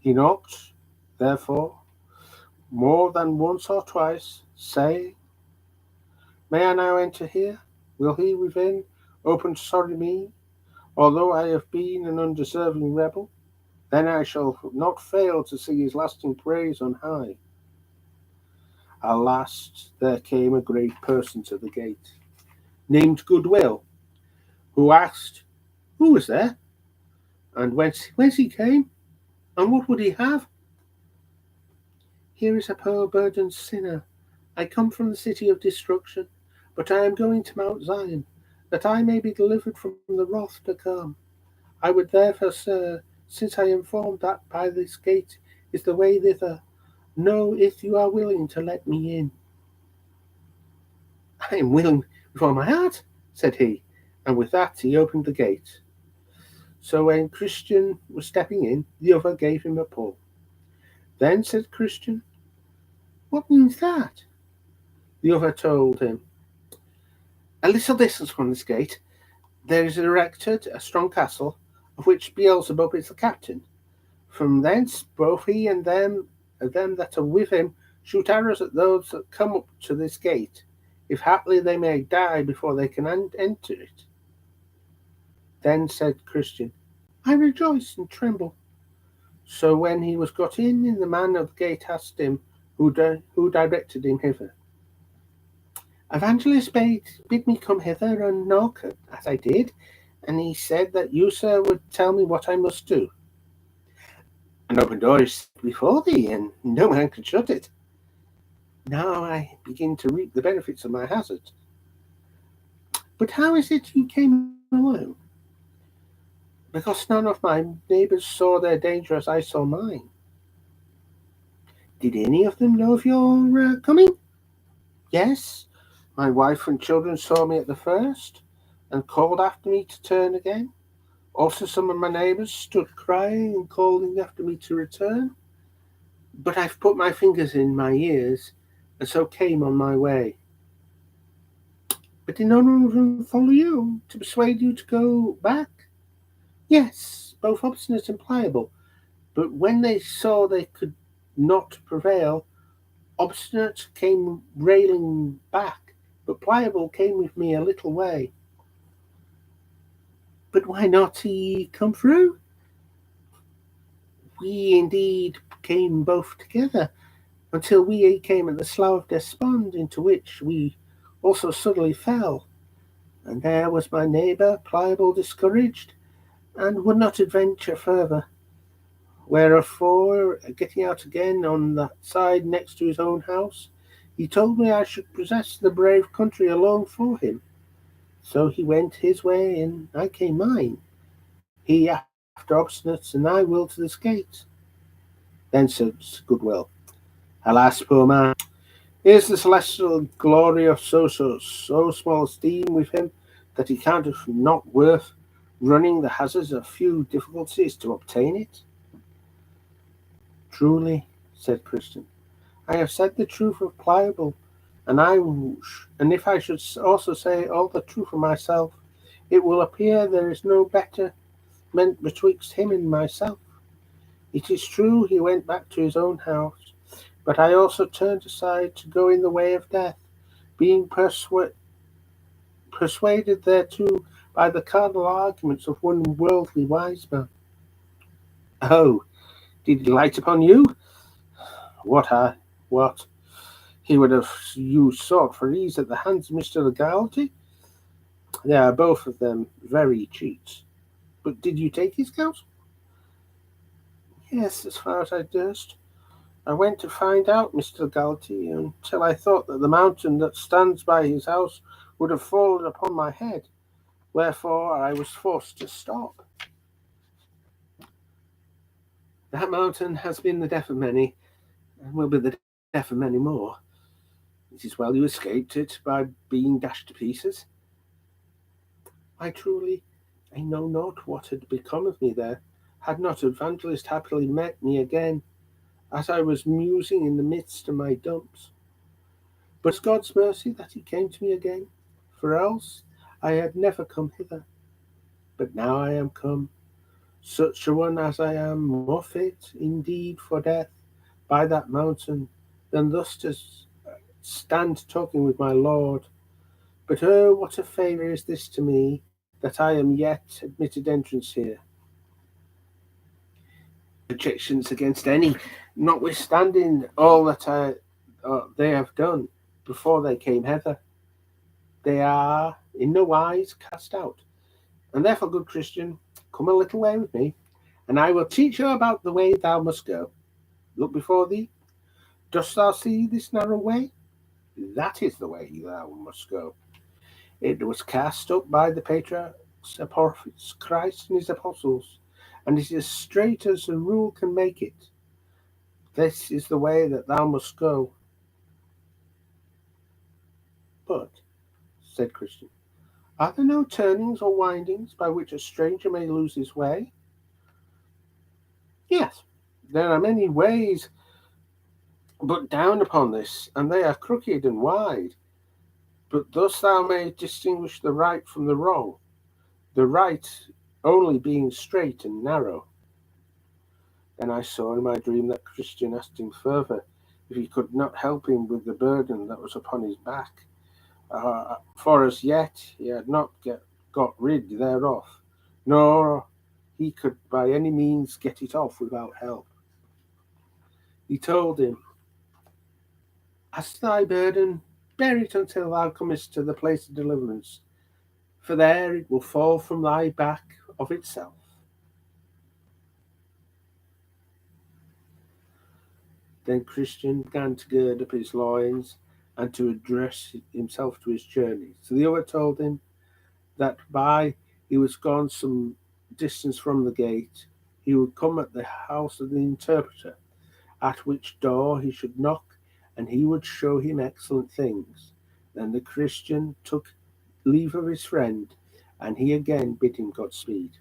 A: He knocked, therefore, more than once or twice, saying, May I now enter here? Will he within open sorry me, although I have been an undeserving rebel? Then I shall not fail to see his lasting praise on high. At last there came a great person to the gate, named Goodwill, who asked, Who was there? And whence he came? And what would he have? Here is a poor burdened sinner. I come from the city of destruction, but I am going to Mount Zion, that I may be delivered from the wrath to come. I would therefore, sir, since I am informed that by this gate is the way thither, know if you are willing to let me in. I am willing with all my heart, said he, and with that he opened the gate. So when Christian was stepping in, the other gave him a pull. Then said Christian, What means that? The other told him, A little distance from this gate there is erected a strong castle, of which Beelzebub is the captain. From thence both he and them that are with him shoot arrows at those that come up to this gate, if haply they may die before they can enter it. Then said Christian, I rejoice and tremble. So when he was got in, the man of the gate asked him who directed him hither. Evangelist bid me come hither and knock, as I did, and he said that you, sir, would tell me what I must do. An open door is before thee, and no man can shut it. Now I begin to reap the benefits of my hazard. But how is it you came alone? Because none of my neighbours saw their danger as I saw mine. Did any of them know of your coming? Yes, my wife and children saw me at the first, and called after me to turn again. Also some of my neighbours stood crying and calling after me to return. But I've put my fingers in my ears, and so came on my way. But did none of them follow you, to persuade you to go back? Yes, both obstinate and pliable. But when they saw they could not prevail, obstinate came railing back, but pliable came with me a little way. But why not he come through? We indeed came both together, until we came at the slough of despond, into which we also suddenly fell. And there was my neighbour, pliable, discouraged, and would not adventure further. Wherefore, getting out again on that side next to his own house, he told me I should possess the brave country alone for him. So he went his way, and I came mine. He after obstinate, and I will to this gate. Then said Goodwill, Alas, poor man, is the celestial glory of so small esteem with him that he counteth not worth running the hazards of few difficulties to obtain it? Truly, said Christian, I have said the truth of pliable, and if I should also say all the truth of myself, it will appear there is no better meant betwixt him and myself. It is true he went back to his own house, but I also turned aside to go in the way of death, being persuaded thereto by the cardinal arguments of one worldly wise man. Oh, did he light upon you? What? He would have used sought for ease at the hands of Mr. Legality? They are both of them very cheats. But did you take his counsel? Yes, as far as I durst. I went to find out Mr. Legality until I thought that the mountain that stands by his house would have fallen upon my head, wherefore I was forced to stop. That mountain has been the death of many, and will be the death of many more. It is well you escaped it by being dashed to pieces. I know not what had become of me there, had not Evangelist happily met me again, as I was musing in the midst of my dumps. But it's God's mercy that he came to me again, for else I had never come hither. But now I am come, such a one as I am, more fit indeed for death by that mountain than thus to stand talking with my lord. But oh, what a favour is this to me, that I am yet admitted entrance here. Objections against any, notwithstanding all that they have done before they came hither, they are in no wise cast out. And therefore, good Christian, come a little way with me, and I will teach you about the way thou must go. Look before thee. Dost thou see this narrow way? That is the way thou must go. It was cast up by the patriarchs, prophets, Christ and his apostles, and it is as straight as a rule can make it. This is the way that thou must go. But, said Christian, are there no turnings or windings by which a stranger may lose his way? Yes, there are many ways, but down upon this, and they are crooked and wide. But thus thou mayst distinguish the right from the wrong, the right only being straight and narrow. Then I saw in my dream that Christian asked him further if he could not help him with the burden that was upon his back, for as yet he had not got rid thereof, nor he could by any means get it off without help. He told him, as thy burden, bear it until thou comest to the place of deliverance, for there it will fall from thy back of itself. Then Christian began to gird up his loins and to address himself to his journey. So the other told him that by he was gone some distance from the gate, he would come at the house of the interpreter, at which door he should knock, and he would show him excellent things. Then the Christian took leave of his friend, and he again bid him Godspeed.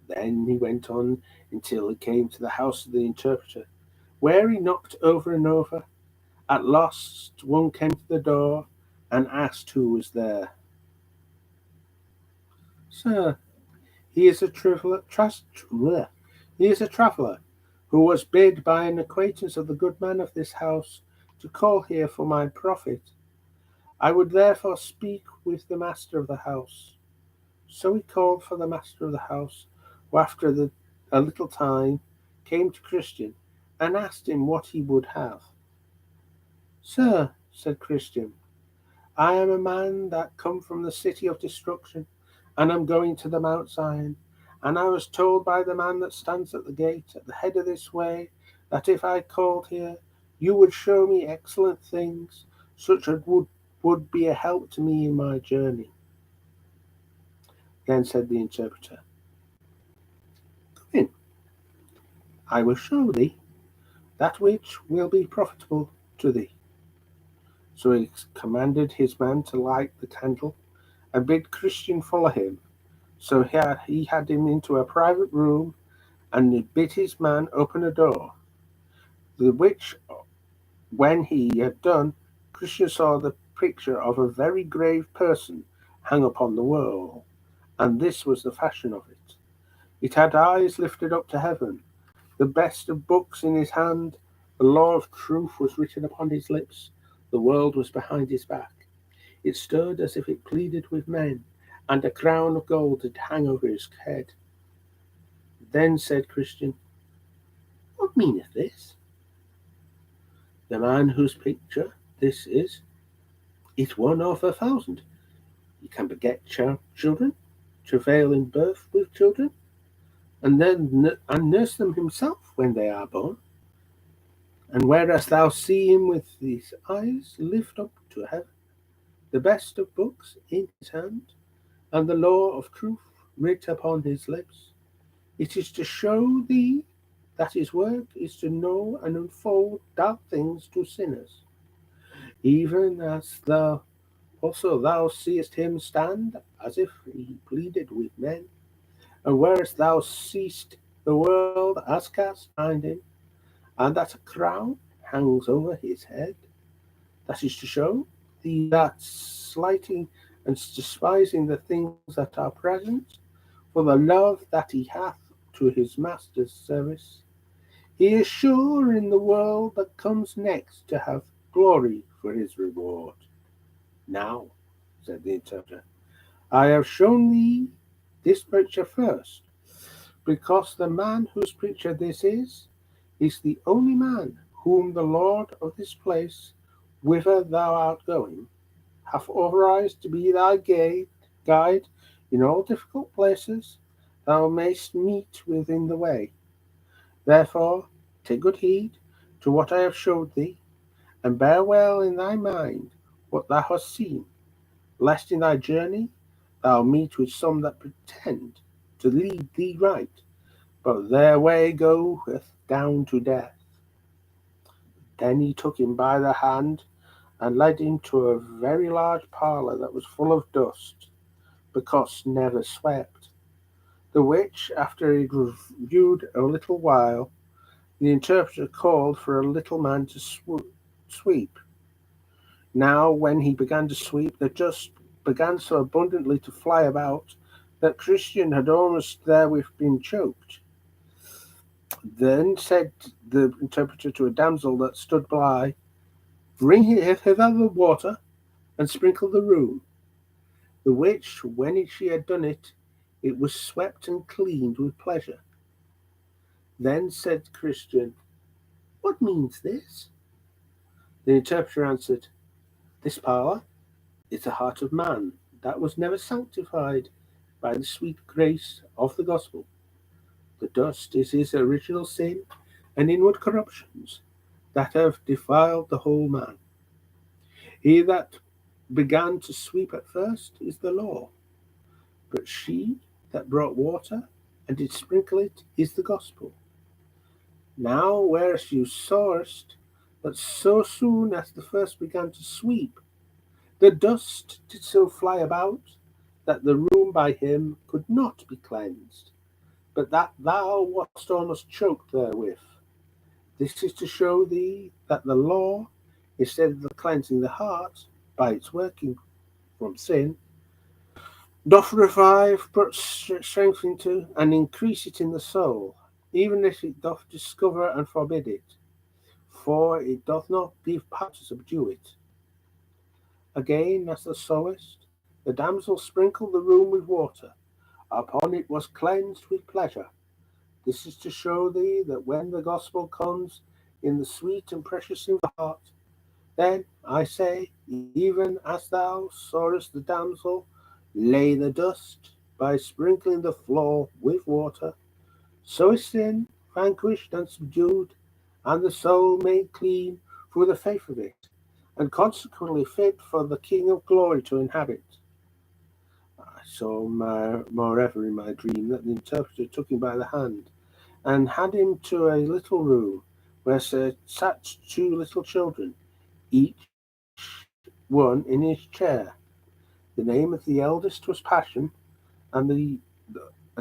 A: Then he went on until he came to the house of the interpreter, where he knocked over and over. At last one came to the door and asked who was there. Sir, he is a traveller. He is a traveller who was bid by an acquaintance of the good man of this house to call here for my profit. I would therefore speak with the master of the house. So he called for the master of the house, who after a little time came to Christian and asked him what he would have. Sir, said Christian, I am a man that come from the city of destruction, and am going to the Mount Zion, and I was told by the man that stands at the gate at the head of this way, that if I called here, you would show me excellent things, such as would be a help to me in my journey. Then said the interpreter, come in, I will show thee that which will be profitable to thee. So he commanded his man to light the candle, and bid Christian follow him. So he had him into a private room, and he bid his man open a door, the which, when he had done, Christian saw the picture of a very grave person hung upon the wall, and this was the fashion of it. It had eyes lifted up to heaven, the best of books in his hand, the law of truth was written upon his lips, the world was behind his back. It stood as if it pleaded with men, and a crown of gold did hang over his head. Then said Christian, what meaneth this? The man whose picture this is one of 1,000. He can beget children, travail in birth with children, and nurse them himself when they are born. And whereas thou see him with his eyes lift up to heaven, the best of books in his hand, and the law of truth writ upon his lips, it is to show thee that his work is to know and unfold dark things to sinners, even as thou seest him stand as if he pleaded with men, and whereas thou seest the world as cast behind him, and that a crown hangs over his head, that is to show thee that slighting and despising the things that are present, for the love that he hath to his master's service. He is sure in the world that comes next to have glory for his reward. Now, said the interpreter, I have shown thee this preacher first, because the man whose preacher this is the only man whom the Lord of this place, whither thou art going, hath authorized to be thy guide in all difficult places thou mayst meet with in the way. Therefore, take good heed to what I have showed thee, and bear well in thy mind what thou hast seen, lest in thy journey thou meet with some that pretend to lead thee right, but their way goeth down to death. Then he took him by the hand and led him to a very large parlour that was full of dust, because never swept, the which, after he had reviewed a little while, the interpreter called for a little man to sweep. Now, when he began to sweep, the dust began so abundantly to fly about that Christian had almost therewith been choked. Then said the interpreter to a damsel that stood by, Bring hither the water, and sprinkle the room. The which, when she had done it, it was swept and cleaned with pleasure. Then said Christian, What means this? The interpreter answered, This parlour is the heart of man that was never sanctified by the sweet grace of the gospel. The dust is his original sin and inward corruptions that have defiled the whole man. He that began to sweep at first is the law, but she that brought water and did sprinkle it is the gospel. Now, whereas you sawest that so soon as the first began to sweep, the dust did so fly about that the room by him could not be cleansed, but that thou wast almost choked therewith. This is to show thee that the law, instead of the cleansing the heart by its working from sin, doth revive, put strength into, and increase it in the soul, even if it doth discover and forbid it, for it doth not give power to subdue it. Again, as thou sawest, the damsel sprinkled the room with water, upon it was cleansed with pleasure. This is to show thee that when the gospel comes in the sweet and precious in the heart, then, I say, even as thou sawest the damsel lay the dust by sprinkling the floor with water, so is sin vanquished and subdued, and the soul made clean through the faith of it, and consequently fit for the King of glory to inhabit. I saw moreover in my dream that the interpreter took him by the hand, and had him to a little room, where sat two little children, each one in his chair. The name of the eldest was Passion, and the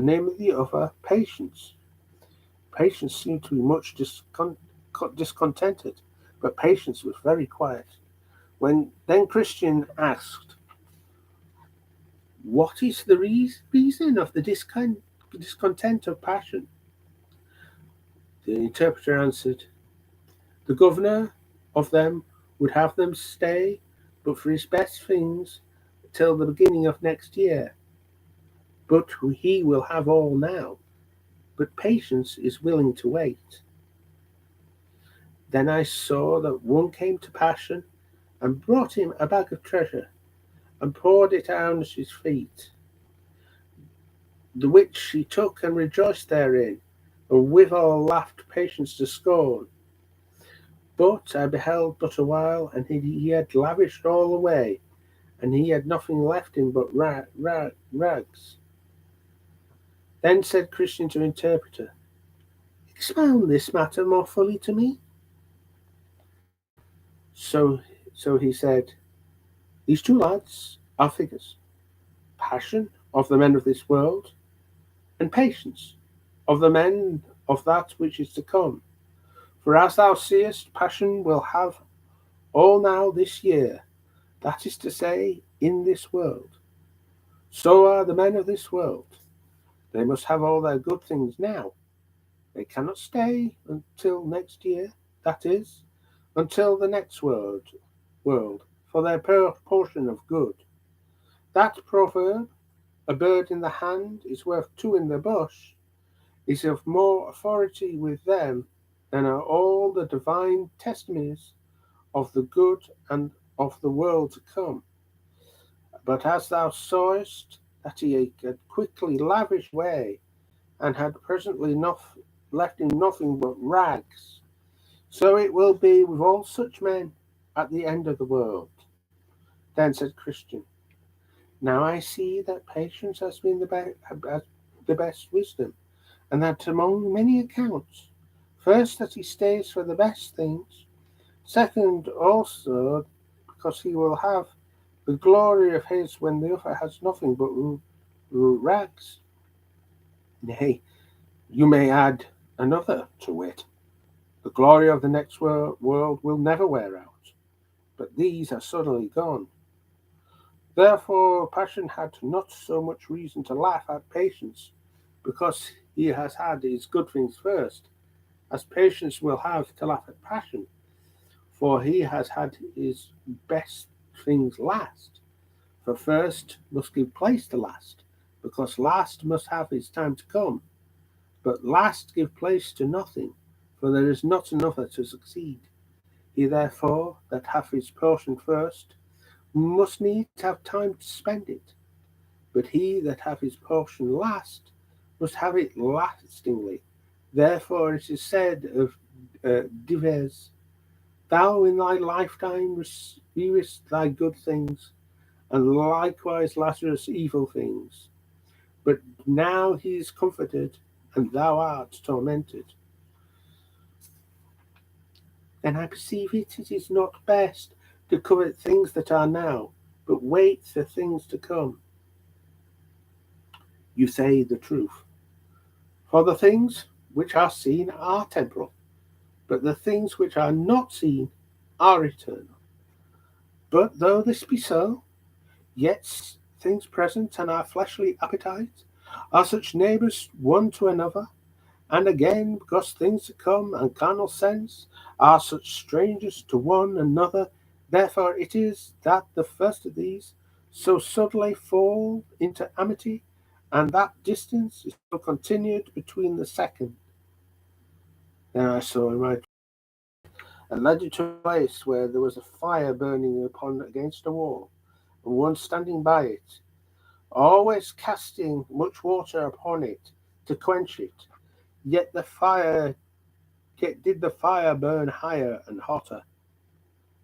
A: name of the other Patience. Patience seemed to be much discontented, but Patience was very quiet. When then Christian asked, What is the reason of the discontent of Passion? The interpreter answered, The governor of them would have them stay, but for his best things, till the beginning of next year. But he will have all now. But Patience is willing to wait. Then I saw that one came to Passion, and brought him a bag of treasure, and poured it down at his feet, the which he took and rejoiced therein, and withal laughed Patience to scorn. But I beheld but a while, and he had lavished all away, and he had nothing left him but rags. Then said Christian to interpreter, Expound this matter more fully to me. So he said, These two lads are figures, Passion of the men of this world, and Patience of the men of that which is to come. For as thou seest, Passion will have all now this year, that is to say, in this world. So are the men of this world. They must have all their good things now. They cannot stay until next year, that is, until the next world, for their portion of good. That proverb, a bird in the hand is worth two in the bush, is of more authority with them than are all the divine testimonies of the good and of the world to come. But as thou sawest that he had quickly lavished away, and had presently left him nothing but rags, so it will be with all such men at the end of the world. Then said Christian, now I see that patience has been the best wisdom, and that among many accounts, first that he stays for the best things, second also because he will have the glory of his when the other has nothing but rags. Nay, you may add another to wit. The glory of the next world will never wear out, but these are suddenly gone. Therefore, passion had not so much reason to laugh at patience, because he has had his good things first, as patience will have to laugh at passion, for he has had his best things last. For first must give place to last, because last must have his time to come. But last give place to nothing, for there is not another to succeed. He therefore that hath his portion first must needs have time to spend it. But he that hath his portion last must have it lastingly. Therefore it is said of Dives, thou in thy lifetime receivest thy good things, and likewise Lazarus evil things. But now he is comforted, and thou art tormented. Then I perceive it is not best to covet things that are now, but wait for things to come. You say the truth. For the things which are seen are temporal, but the things which are not seen are eternal. But though this be so, yet things present and our fleshly appetite are such neighbours one to another, and again, because things to come and carnal sense are such strangers to one another, therefore it is that the first of these so suddenly fall into amity, and that distance is so continued between the second. Then I saw in my and led it to a place where there was a fire burning upon against a wall, and one standing by it, always casting much water upon it to quench it. Yet did the fire burn higher and hotter.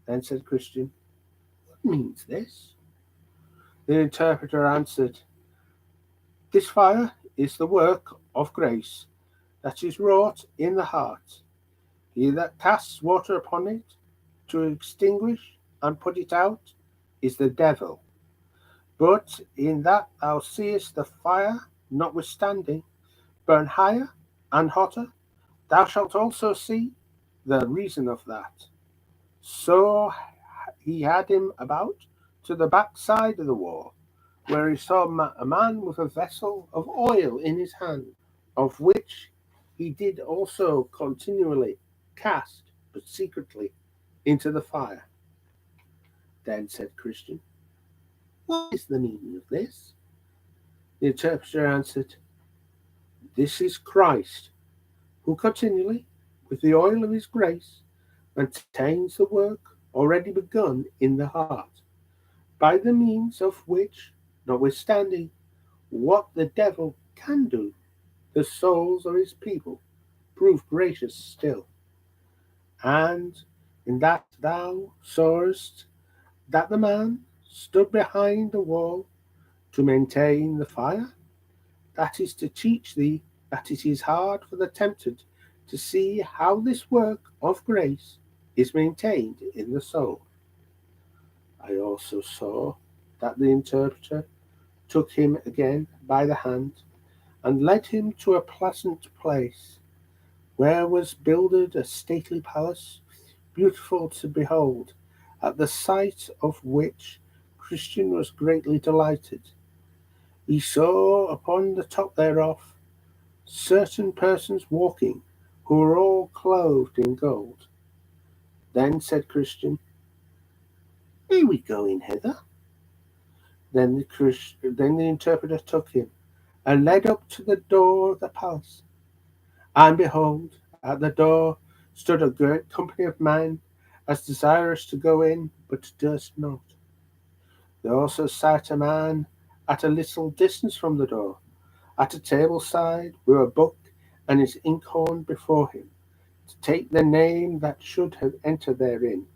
A: Then said Christian, what means this? The interpreter answered, this fire is the work of grace that is wrought in the heart. He that casts water upon it to extinguish and put it out is the devil. But in that thou seest the fire, notwithstanding, burn higher and hotter, thou shalt also see the reason of that. So he had him about to the backside of the wall, where he saw a man with a vessel of oil in his hand, of which he did also continually cast, but secretly, into the fire. Then said Christian, what is the meaning of this? The interpreter answered, this is Christ, who continually, with the oil of his grace, maintains the work already begun in the heart, by the means of which, notwithstanding what the devil can do, the souls of his people prove gracious still. And in that thou sawest that the man stood behind the wall to maintain the fire, that is to teach thee that it is hard for the tempted to see how this work of grace is maintained in the soul. I also saw that the interpreter took him again by the hand and led him to a pleasant place, where was builded a stately palace, beautiful to behold, at the sight of which Christian was greatly delighted. He saw upon the top thereof certain persons walking, who were all clothed in gold. Then said Christian, May we go in hither? Then the interpreter took him, and led up to the door of the palace. And behold, at the door stood a great company of men, as desirous to go in, but durst not. There also sat a man at a little distance from the door, at a table side, with a book and his inkhorn before him, to take the name that should have entered therein.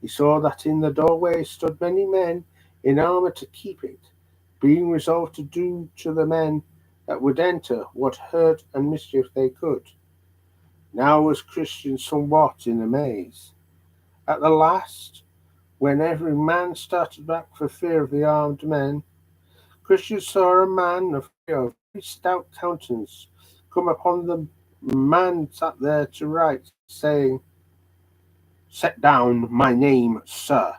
A: He saw that in the doorway stood many men in armour to keep it, being resolved to do to the men that would enter what hurt and mischief they could. Now was Christian somewhat in amaze. At the last, when every man started back for fear of the armed men, Christian saw a man of very stout countenance come upon the man sat there to write, saying, Set down my name, sir.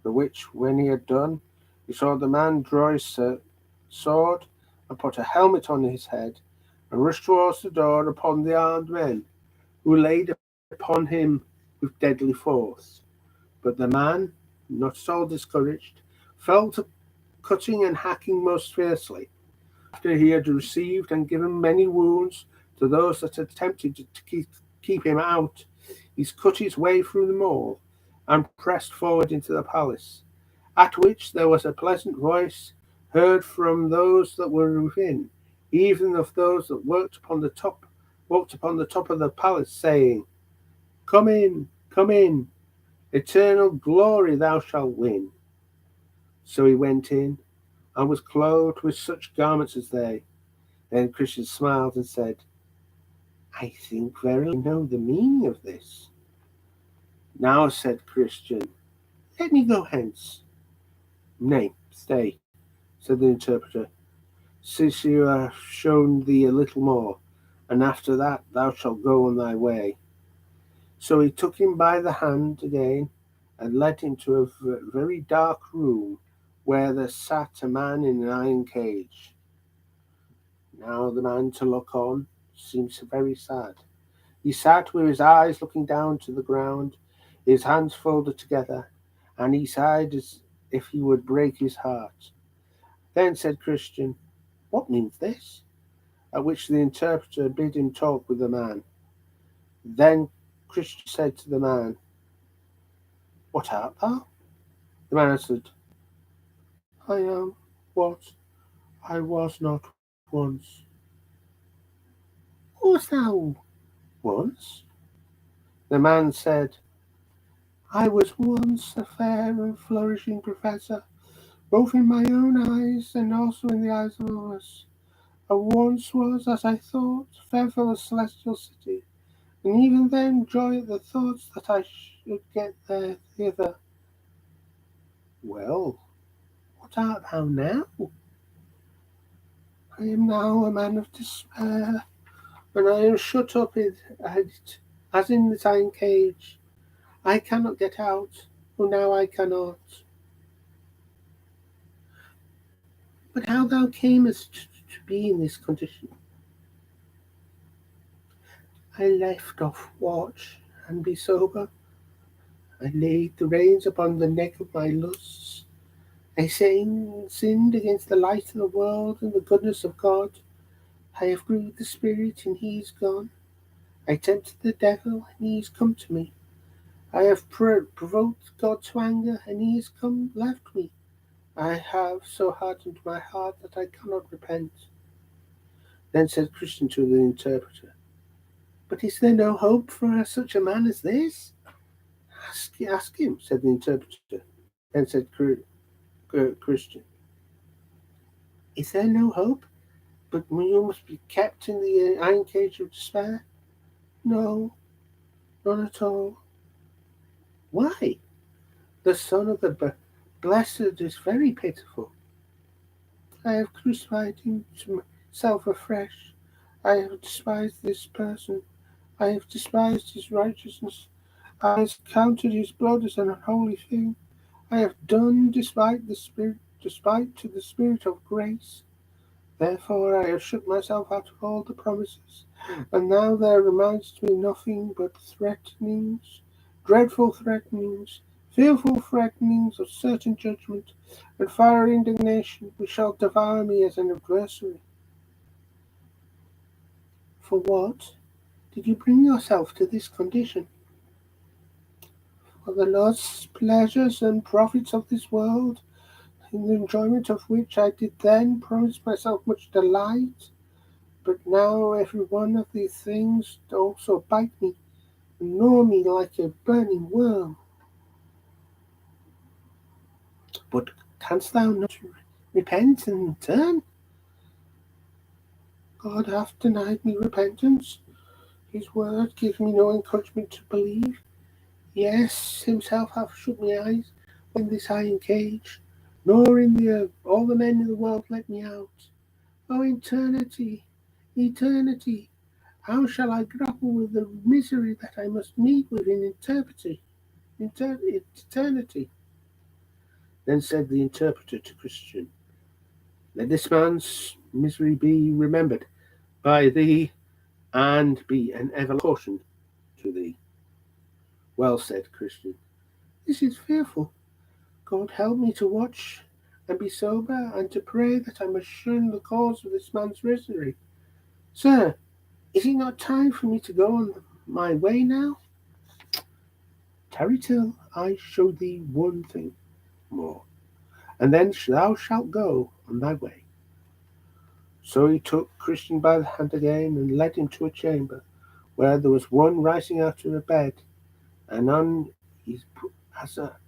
A: The which, when he had done, he saw the man draw his sword and put a helmet on his head, and rush towards the door upon the armed men, who laid upon him with deadly force. But the man, not at all discouraged, fell to cutting and hacking most fiercely. After he had received and given many wounds to those that had attempted to keep him out, he cut his way through them all, and pressed forward into the palace, at which there was a pleasant voice heard from those that were within, even of those that walked upon the top of the palace, saying, come in, eternal glory thou shalt win. So he went in, and was clothed with such garments as they. Then Christian smiled and said, I think verily I know the meaning of this. Now, said Christian, let me go hence. Nay, stay, said the interpreter, since you have shown thee a little more, and after that thou shalt go on thy way. So he took him by the hand again, and led him to a very dark room, where there sat a man in an iron cage. Now the man, to look on, seemed very sad. He sat with his eyes looking down to the ground, his hands folded together, and he sighed as if he would break his heart. Then said Christian, What means this? At which the interpreter bid him talk with the man. Then Christian said to the man, What art thou? The man answered, I am what I was not once. Who was thou once? The man said, I was once a fair and flourishing professor, both in my own eyes and also in the eyes of others. I once was, as I thought, fair for the celestial city, and even then joy at the thoughts that I should get thither. Well, what art thou now? I am now a man of despair, and I am shut up as in this iron cage. I cannot get out, oh now I cannot. But how thou camest to be in this condition? I left off watch and be sober. I laid the reins upon the neck of my lusts. I sinned against the light of the world and the goodness of God. I have grieved the Spirit, and he is gone. I tempted the devil, and he is come to me. I have provoked God to anger, and he is left me. I have so hardened my heart that I cannot repent. Then said Christian to the interpreter, But is there no hope for such a man as this? Ask him, said the interpreter. Then said Christian, Is there no hope? But you must be kept in the iron cage of despair? No, none at all. Why? The Son of the Blessed is very pitiful. I have crucified him to myself afresh. I have despised this person. I have despised his righteousness. I have counted his blood as an unholy thing. I have done despite the Spirit. despite to the spirit of grace. Therefore I have shut myself out of all the promises, and now there remains to me nothing but threatenings, dreadful threatenings, fearful threatenings of certain judgment, and fiery indignation which shall devour me as an adversary. For what did you bring yourself to this condition? For the lusts, pleasures, and profits of this world, in the enjoyment of which I did then promise myself much delight. But now every one of these things also bite me and gnaw me like a burning worm. But canst thou not repent and turn? God hath denied me repentance. His word gives me no encouragement to believe. Yes, himself hath shut my eyes when this I engage, nor in the earth all the men in the world let me out. O eternity, eternity, how shall I grapple with the misery that I must meet with in eternity? Then said the interpreter to Christian, let this man's misery be remembered by thee, and be an ever caution to thee. Well said, Christian. This is fearful. God help me to watch and be sober, and to pray that I may shun the cause of this man's misery. Sir, is it not time for me to go on my way now? Tarry till I show thee one thing more, and then thou shalt go on thy way. So he took Christian by the hand again, and led him to a chamber, where there was one rising out of a bed, and on his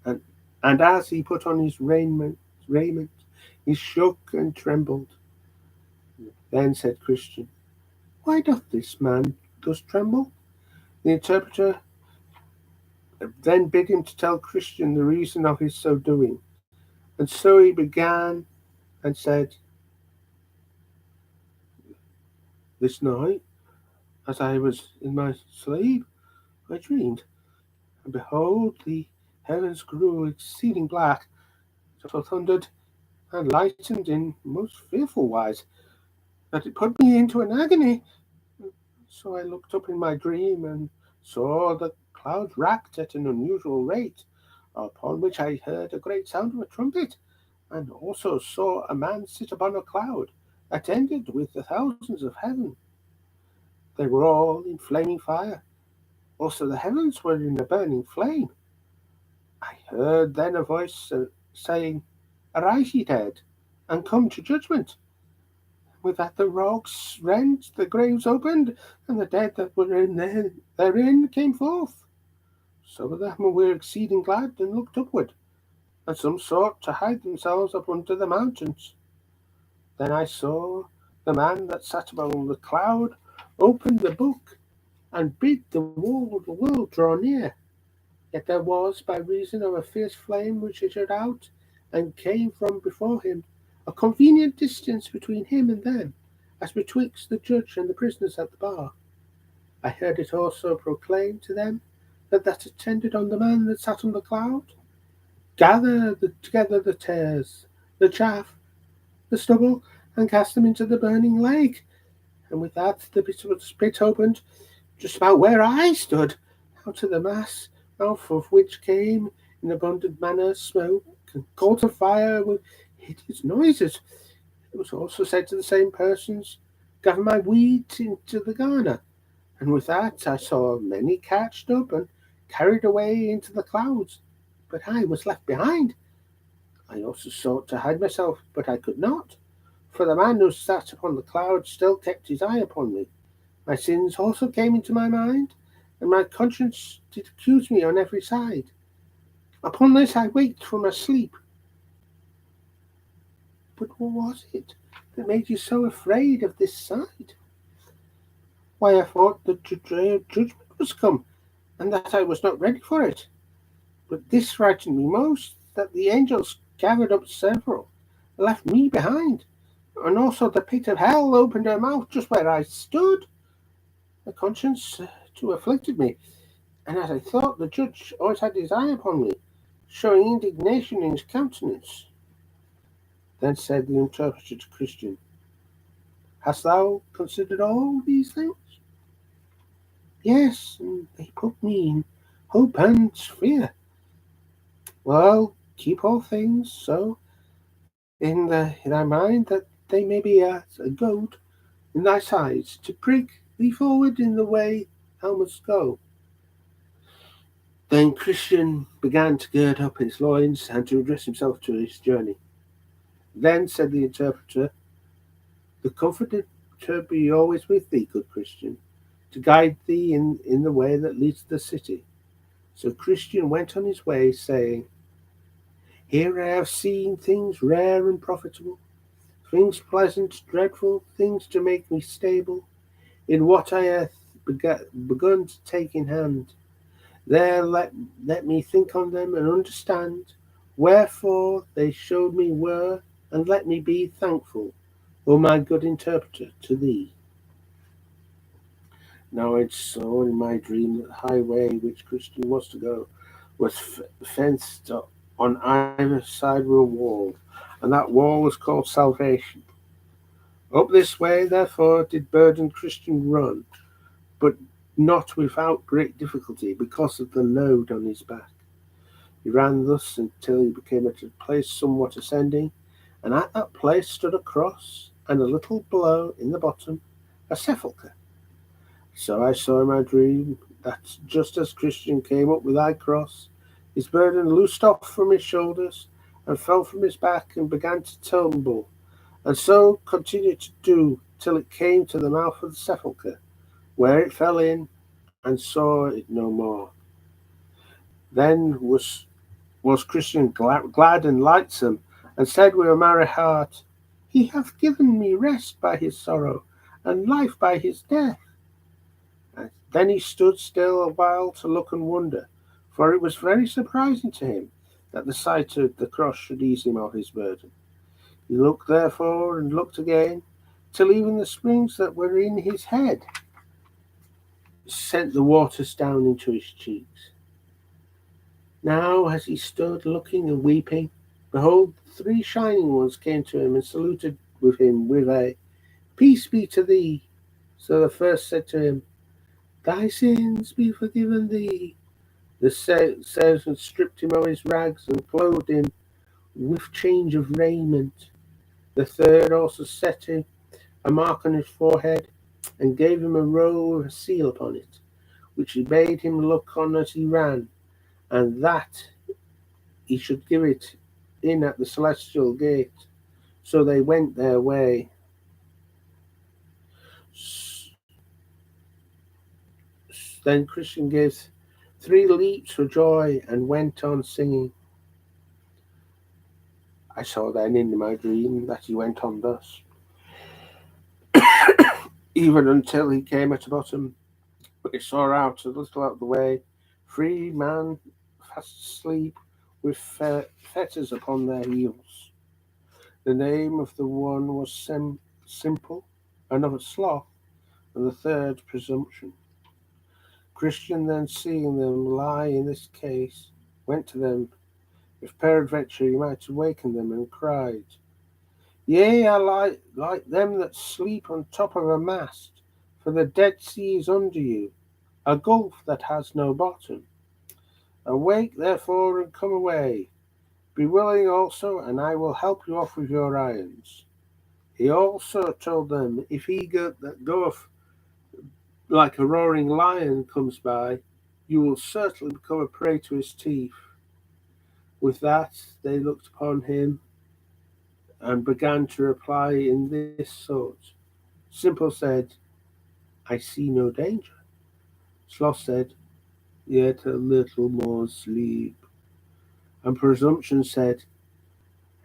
A: and as he put on his raiment, he shook and trembled. Then said Christian, why doth this man thus tremble? The interpreter then bid him to tell Christian the reason of his so doing. And so he began and said, this night, as I was in my sleep, I dreamed, and behold, the heavens grew exceeding black, so thundered and lightened in most fearful wise, that it put me into an agony. So I looked up in my dream, and saw the clouds racked at an unusual rate, upon which I heard a great sound of a trumpet, and also saw a man sit upon a cloud, attended with the thousands of heaven. They were all in flaming fire. Also the heavens were in a burning flame. I heard then a voice saying, arise, ye dead, and come to judgment. With that the rocks rent, the graves opened, and the dead that were therein came forth. Some of them were exceeding glad, and looked upward, and some sought to hide themselves up under the mountains. Then I saw the man that sat upon the cloud open the book, and bid the world draw near. Yet there was, by reason of a fierce flame which issued out and came from before him, a convenient distance between him and them, as betwixt the judge and the prisoners at the bar. I heard it also proclaimed to them that attended on the man that sat on the cloud, gather together the tares, the chaff, the stubble, and cast them into the burning lake. And with that the bit of the spit opened just about where I stood, out of the mass, mouth of which came in abundant manner smoke and coals of fire with hideous noises. It was also said to the same persons, gather my wheat into the garner. And with that I saw many catched up and carried away into the clouds, but I was left behind. I also sought to hide myself, but I could not, for the man who sat upon the cloud still kept his eye upon me. My sins also came into my mind, and my conscience did accuse me on every side. Upon this I waked from my sleep. But what was it that made you so afraid of this sight? Why, I thought the judgment was come, and that I was not ready for it. But this frightened me most, that the angels gathered up several, left me behind, and also the pit of hell opened her mouth just where I stood. My conscience too afflicted me, and as I thought, the judge always had his eye upon me, showing indignation in his countenance. Then said the interpreter to Christian, Hast thou considered all these things? Yes, and they put me in hope and fear. Well, keep all things so in thy mind that they may be as a goad in thy sides to prick thee forward in the way thou must go. Then Christian began to gird up his loins and to address himself to his journey. Then said the interpreter, The Comforter be always with thee, good Christian, to guide thee in the way that leads to the city. So Christian went on his way, saying, Here I have seen things rare and profitable, things pleasant, dreadful, things to make me stable, in what I have begun to take in hand. There let me think on them and understand wherefore they showed me were, and let me be thankful, O my good interpreter, to thee. Now I saw in my dream that the highway which Christian was to go was fenced on either side with a wall, and that wall was called salvation. Up this way, therefore, did burdened Christian run, but not without great difficulty, because of the load on his back. He ran thus until he came at a place somewhat ascending, and at that place stood a cross, and a little below, in the bottom, a sepulchre. So I saw in my dream that just as Christian came up with thy cross, his burden loosed off from his shoulders, and fell from his back, and began to tumble, and so continued to do till it came to the mouth of the sepulchre, where it fell in, and saw it no more. Then was Christian glad and lightsome, and said with a merry heart, He hath given me rest by his sorrow, and life by his death. And then he stood still a while to look and wonder, for it was very surprising to him that the sight of the cross should ease him of his burden. He looked therefore and looked again, till even the springs that were in his head sent the waters down into his cheeks. Now, as he stood looking and weeping, behold, 3 shining ones came to him and saluted with him with a Peace be to thee. So the first said to him, Thy sins be forgiven thee. The servant stripped him of his rags and clothed him with change of raiment. The third also set him a mark on his forehead and gave him a roll with a seal upon it, which he bade him look on as he ran, and that he should give it in at the celestial gate. So they went their way. Then Christian gave 3 leaps for joy and went on singing. I saw then in my dream that he went on thus, even until he came at the bottom, but he saw out a little out of the way 3 men fast asleep with fetters upon their heels. The name of the one was Simple, another Sloth, and the third Presumption. Christian then seeing them lie in this case, went to them, if peradventure he might awaken them, and cried, Yea, I like them that sleep on top of a mast, for the Dead Sea is under you, a gulf that has no bottom. Awake therefore and come away. Be willing also, and I will help you off with your irons. He also told them, If he that goeth like a roaring lion comes by, you will certainly become a prey to his teeth. With that they looked upon him and began to reply in this sort. Simple said, I see no danger. Sloth said, Yet a little more sleep. And Presumption said,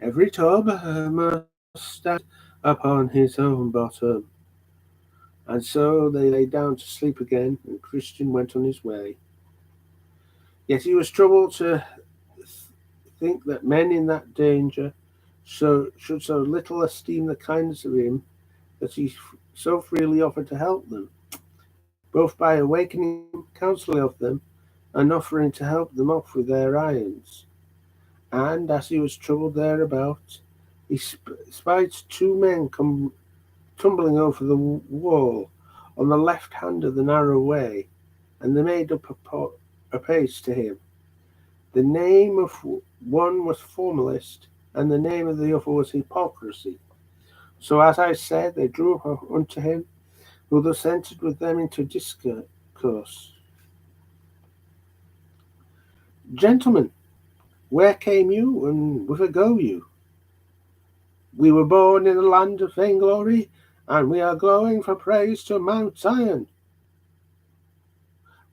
A: Every tub must stand upon his own bottom. And so they lay down to sleep again, and Christian went on his way. Yet he was troubled to think that men in that danger should so little esteem the kindness of him that he so freely offered to help them, both by awakening them, counselling of them, and offering to help them off with their irons. And as he was troubled thereabout, he spied two men come tumbling over the wall on the left hand of the narrow way, and they made up a pace to him. The name of one was Formalist, and the name of the other was Hypocrisy. So, as I said, they drew unto him, who thus entered with them into discourse. Gentlemen, where came you, and whither go you? We were born in a land of vainglory, and we are going for praise to Mount Zion.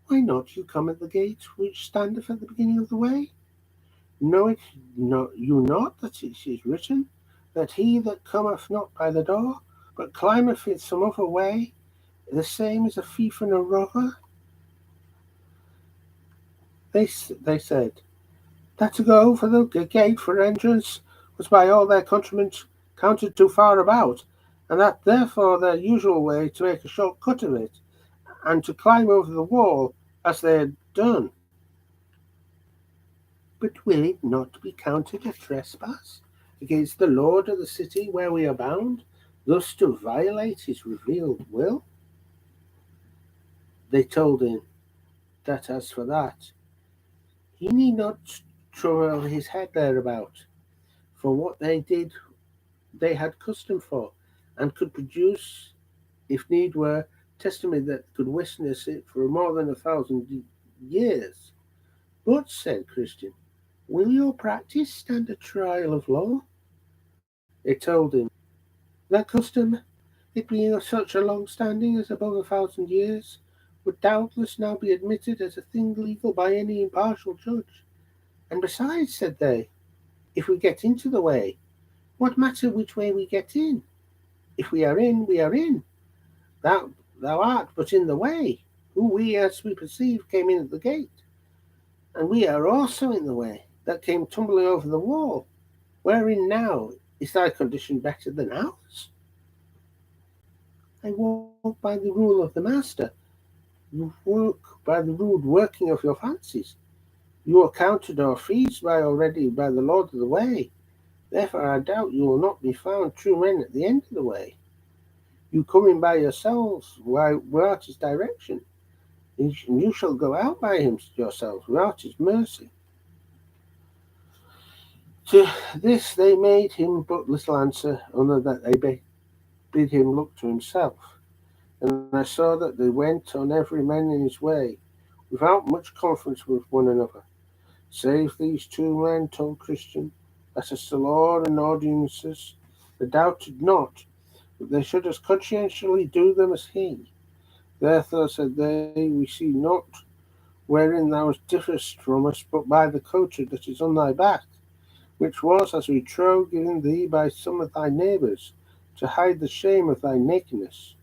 A: Why not you come at the gate which standeth at the beginning of the way? Know it you not that it is written, that he that cometh not by the door, but climbeth it some other way, the same is a thief and a robber? They said, that to go for the gate for entrance was by all their countrymen counted too far about, and that therefore their usual way to make a short cut of it, and to climb over the wall as they had done. But will it not be counted a trespass against the lord of the city where we are bound, thus to violate his revealed will? They told him that as for that, he need not trouble his head thereabout, for what they did they had custom for, and could produce, if need were, testimony that could witness it for more than 1,000 years. But, said Christian, will your practice stand a trial of law? They told him, that custom, it being of such a long standing as above 1,000 years, would doubtless now be admitted as a thing legal by any impartial judge. And besides, said they, if we get into the way, what matter which way we get in? If we are in, we are in. Thou art but in the way, who we, as we perceive, came in at the gate. And we are also in the way, that came tumbling over the wall. Wherein now is thy condition better than ours? I walk by the rule of the master. You work by the rude working of your fancies. You are counted or feasted by already by the Lord of the way. Therefore I doubt you will not be found true men at the end of the way. You come in by yourselves without his direction, and you shall go out by him yourselves without his mercy. To this they made him but little answer, other that they bid him look to himself. And I saw that they went on every man in his way, without much conference with one another, save these two men told Christian, that as the law and ordinances, they doubted not, but they should as conscientiously do them as he. Therefore, said they, we see not wherein thou differest from us, but by the coat that is on thy back, which was, as we trow, given thee by some of thy neighbours, to hide the shame of thy nakedness.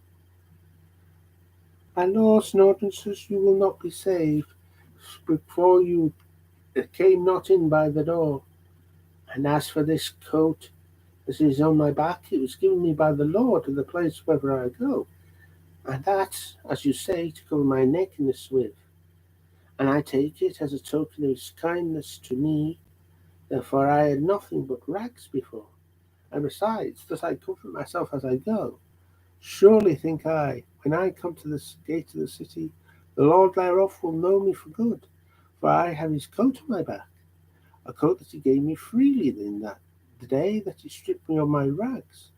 A: By laws and ordinances you will not be saved, before you came not in by the door. And as for this coat that is on my back, it was given me by the Lord to the place wherever I go, and that, as you say, to cover my nakedness with. And I take it as a token of his kindness to me, therefore I had nothing but rags before. And besides, thus I comfort myself as I go. Surely, think I, when I come to the gate of the city, the Lord thereof will know me for good, for I have his coat on my back, a coat that he gave me freely in that the day that he stripped me of my rags.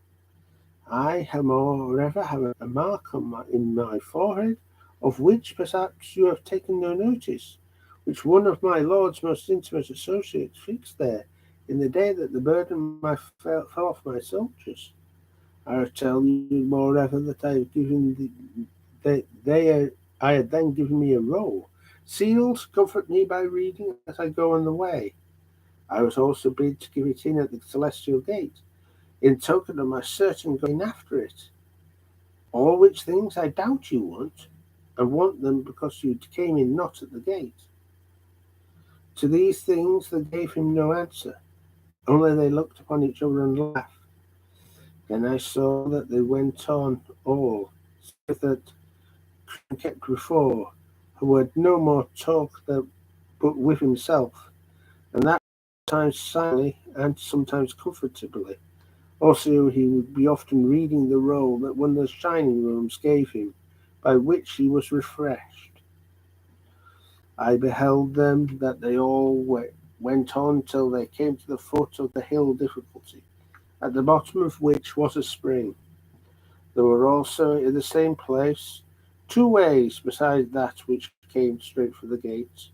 A: I, moreover, have a mark in my forehead, of which perhaps you have taken no notice, which one of my lord's most intimate associates fixed there in the day that the burden fell off my soldiers. I tell you, moreover, that I have given I had then given me a roll, sealed to comfort me by reading as I go on the way. I was also bid to give it in at the celestial gate, in token of my certain going after it. All which things I doubt you want, and want them because you came in not at the gate. To these things they gave him no answer, only they looked upon each other and laughed. Then I saw that they went on all, save that kept before, who had no more talk but with himself, and that sometimes silently and sometimes comfortably,
B: Also, he would be often reading the roll that one of the shining rooms gave him, by which he was refreshed. I beheld them that they all went on till they came to the foot of the hill difficulty, at the bottom of which was a spring. There were also in the same place two ways besides that which came straight for the gate.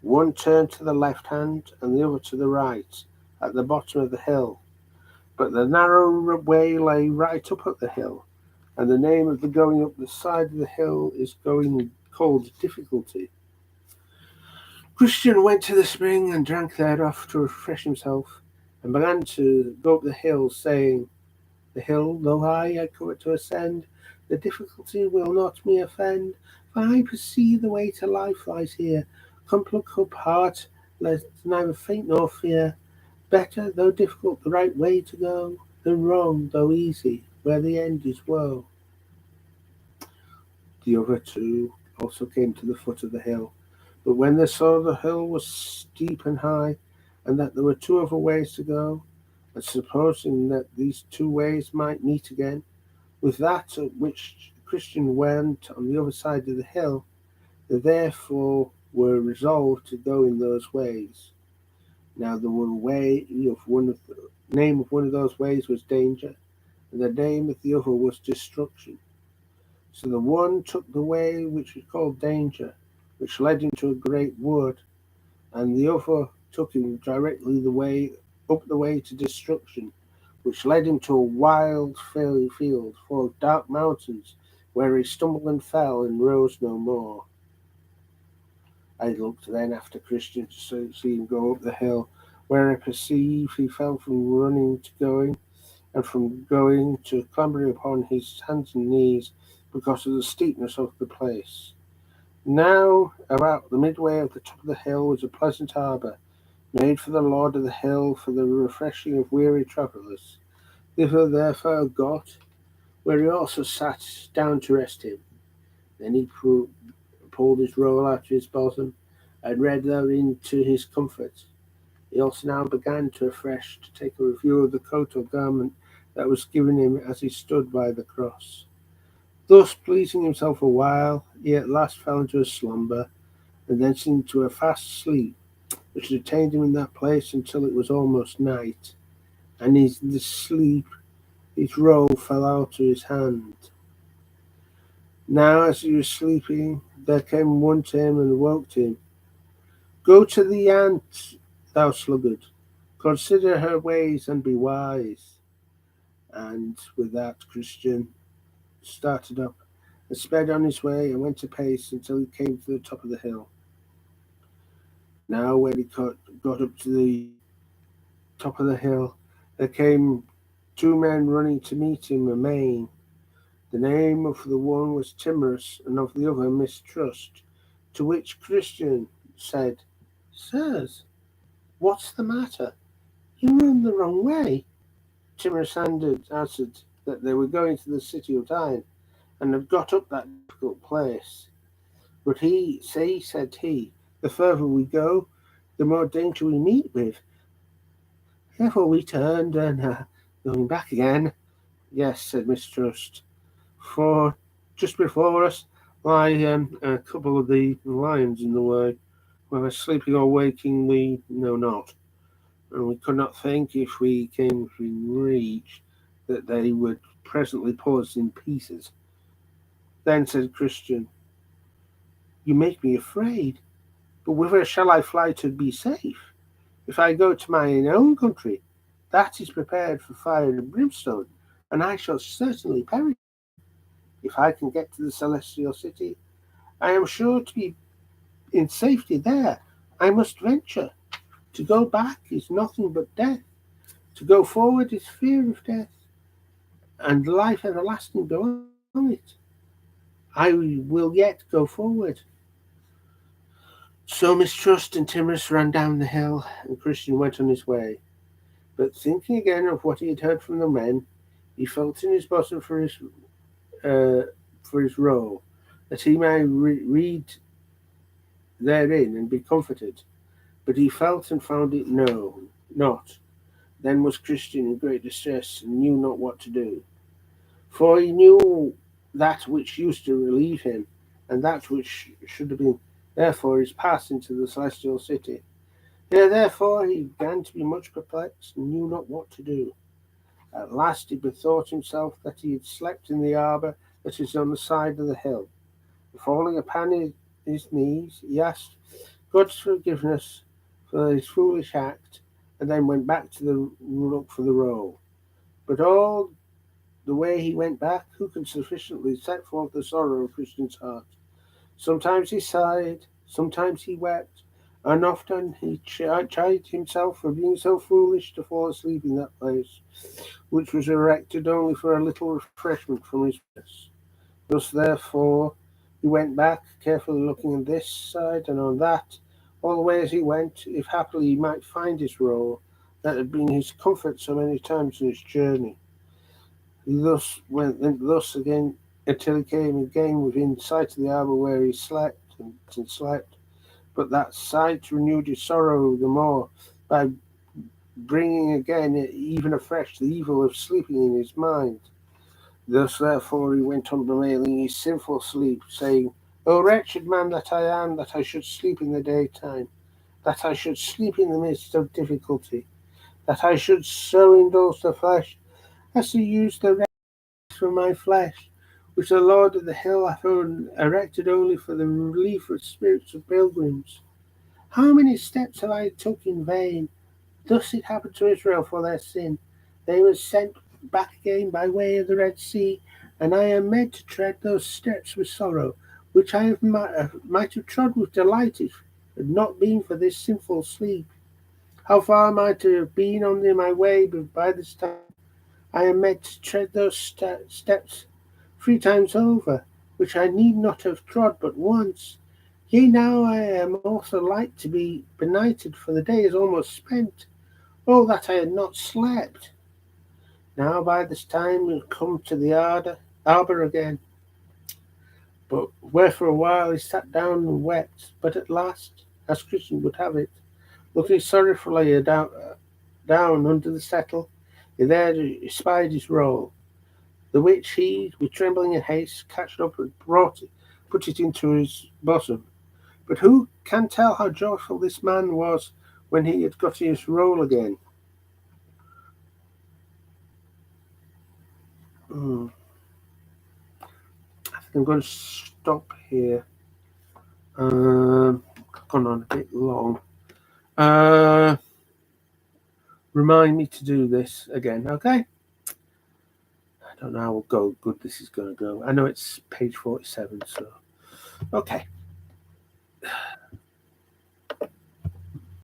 B: One turned to the left hand, and the other to the right, at the bottom of the hill. But the narrow way lay right up at the hill, and the name of the going up the side of the hill is going called difficulty. Christian went to the spring and drank thereof to refresh himself, and began to go up the hill, saying, The hill, though high, I covet to ascend. The difficulty will not me offend, for I perceive the way to life lies here. Come pluck up heart, let neither faint nor fear. Better, though difficult, the right way to go, than wrong, though easy, where the end is woe. The other two also came to the foot of the hill. But when they saw the hill was steep and high, and that there were two other ways to go, and supposing that these two ways might meet again, with that at which Christian went on the other side of the hill, they therefore were resolved to go in those ways. Now the name of one of those ways was danger, and the name of the other was destruction. So the one took the way which was called danger, which led into a great wood, and the other took him directly up the way to destruction, which led him to a wild fairy field full of dark mountains, where he stumbled and fell and rose no more. I looked then after Christian to see him go up the hill, where I perceived he fell from running to going, and from going to clambering upon his hands and knees, because of the steepness of the place. Now, about the midway of the top of the hill was a pleasant harbour, made for the lord of the hill for the refreshing of weary travellers. Thither therefore got, where he also sat down to rest him. Then he pulled his roll out of his bosom, and read therein to his comfort. He also now began to afresh to take a review of the coat or garment that was given him as he stood by the cross. Thus pleasing himself a while, he at last fell into a slumber, and then into a fast sleep, which detained him in that place until it was almost night, and in this sleep his roll fell out of his hand. Now as he was sleeping, there came one to him and awoke him. Go to the ant, thou sluggard, consider her ways and be wise. And with that Christian started up and sped on his way and went apace until he came to the top of the hill. Now when he got up to the top of the hill, there came two men running to meet him amain. The name of the one was Timorous, and of the other Mistrust. To which Christian said, Sirs, what's the matter? You run the wrong way. Timorous answered that they were going to the city of Tyne, and had got up that difficult place. But said he, the further we go, the more danger we meet with. Therefore we turned and going back again. Yes, said Mistrust, for just before us lie a couple of the lions in the way. Whether sleeping or waking we know not, and we could not think if we came within reach that they would presently pull us in pieces. Then said Christian, You make me afraid, but whither shall I fly to be safe? If I go to mine own country, that is prepared for fire and brimstone, and I shall certainly perish there. If I can get to the celestial city, I am sure to be in safety there. I must venture. To go back is nothing but death. To go forward is fear of death, and life everlasting beyond it. I will yet go forward. So Mistrust and Timorous ran down the hill, and Christian went on his way. But thinking again of what he had heard from the men, he felt in his bosom uh, for his roll, that he may read therein and be comforted. But he felt and found it not. Then was Christian in great distress, and knew not what to do. For he knew that which used to relieve him, and that which should have been therefore his pass into the celestial city. Here therefore he began to be much perplexed, and knew not what to do. At last he bethought himself that he had slept in the arbour that is on the side of the hill. Falling upon his knees, he asked God's forgiveness for his foolish act, and then went back to look for the roll. But all the way he went back, who can sufficiently set forth the sorrow of Christian's heart? Sometimes he sighed, sometimes he wept, and often he chided himself for being so foolish to fall asleep in that place, which was erected only for a little refreshment from his rest. Thus, therefore, he went back, carefully looking on this side and on that, all the way as he went, if haply he might find his roll that had been his comfort so many times in his journey. He thus went thus again until he came again within sight of the arbour where he slept and slept. But that sight renewed his sorrow the more by bringing again even afresh the evil of sleeping in his mind. Thus therefore he went on bewailing his sinful sleep, saying, O wretched man that I am, that I should sleep in the daytime, that I should sleep in the midst of difficulty, that I should so indulge the flesh as to use the rest from my flesh, which the Lord of the hill hath erected only for the relief of spirits of pilgrims. How many steps have I took in vain? Thus it happened to Israel for their sin. They were sent back again by way of the Red Sea, and I am made to tread those steps with sorrow, which I might have trod with delight if it had not been for this sinful sleep. How far am I to have been on my way by this time? I am made to tread those steps 3 times over, which I need not have trod but once. Yea, now I am also like to be benighted, for the day is almost spent. Oh, that I had not slept! Now by this time we come to the arbour again, but where for a while he sat down and wept. But at last, as Christian would have it, looking sorrowfully down under the settle, he there espied his roll, the which he, with trembling and haste, catched up and put it into his bosom. But who can tell how joyful this man was when he had got his roll again? I think I'm going to stop here. Gone on a bit long. Remind me to do this again, okay? I don't know how good this is going to go. I know it's page 47, so okay.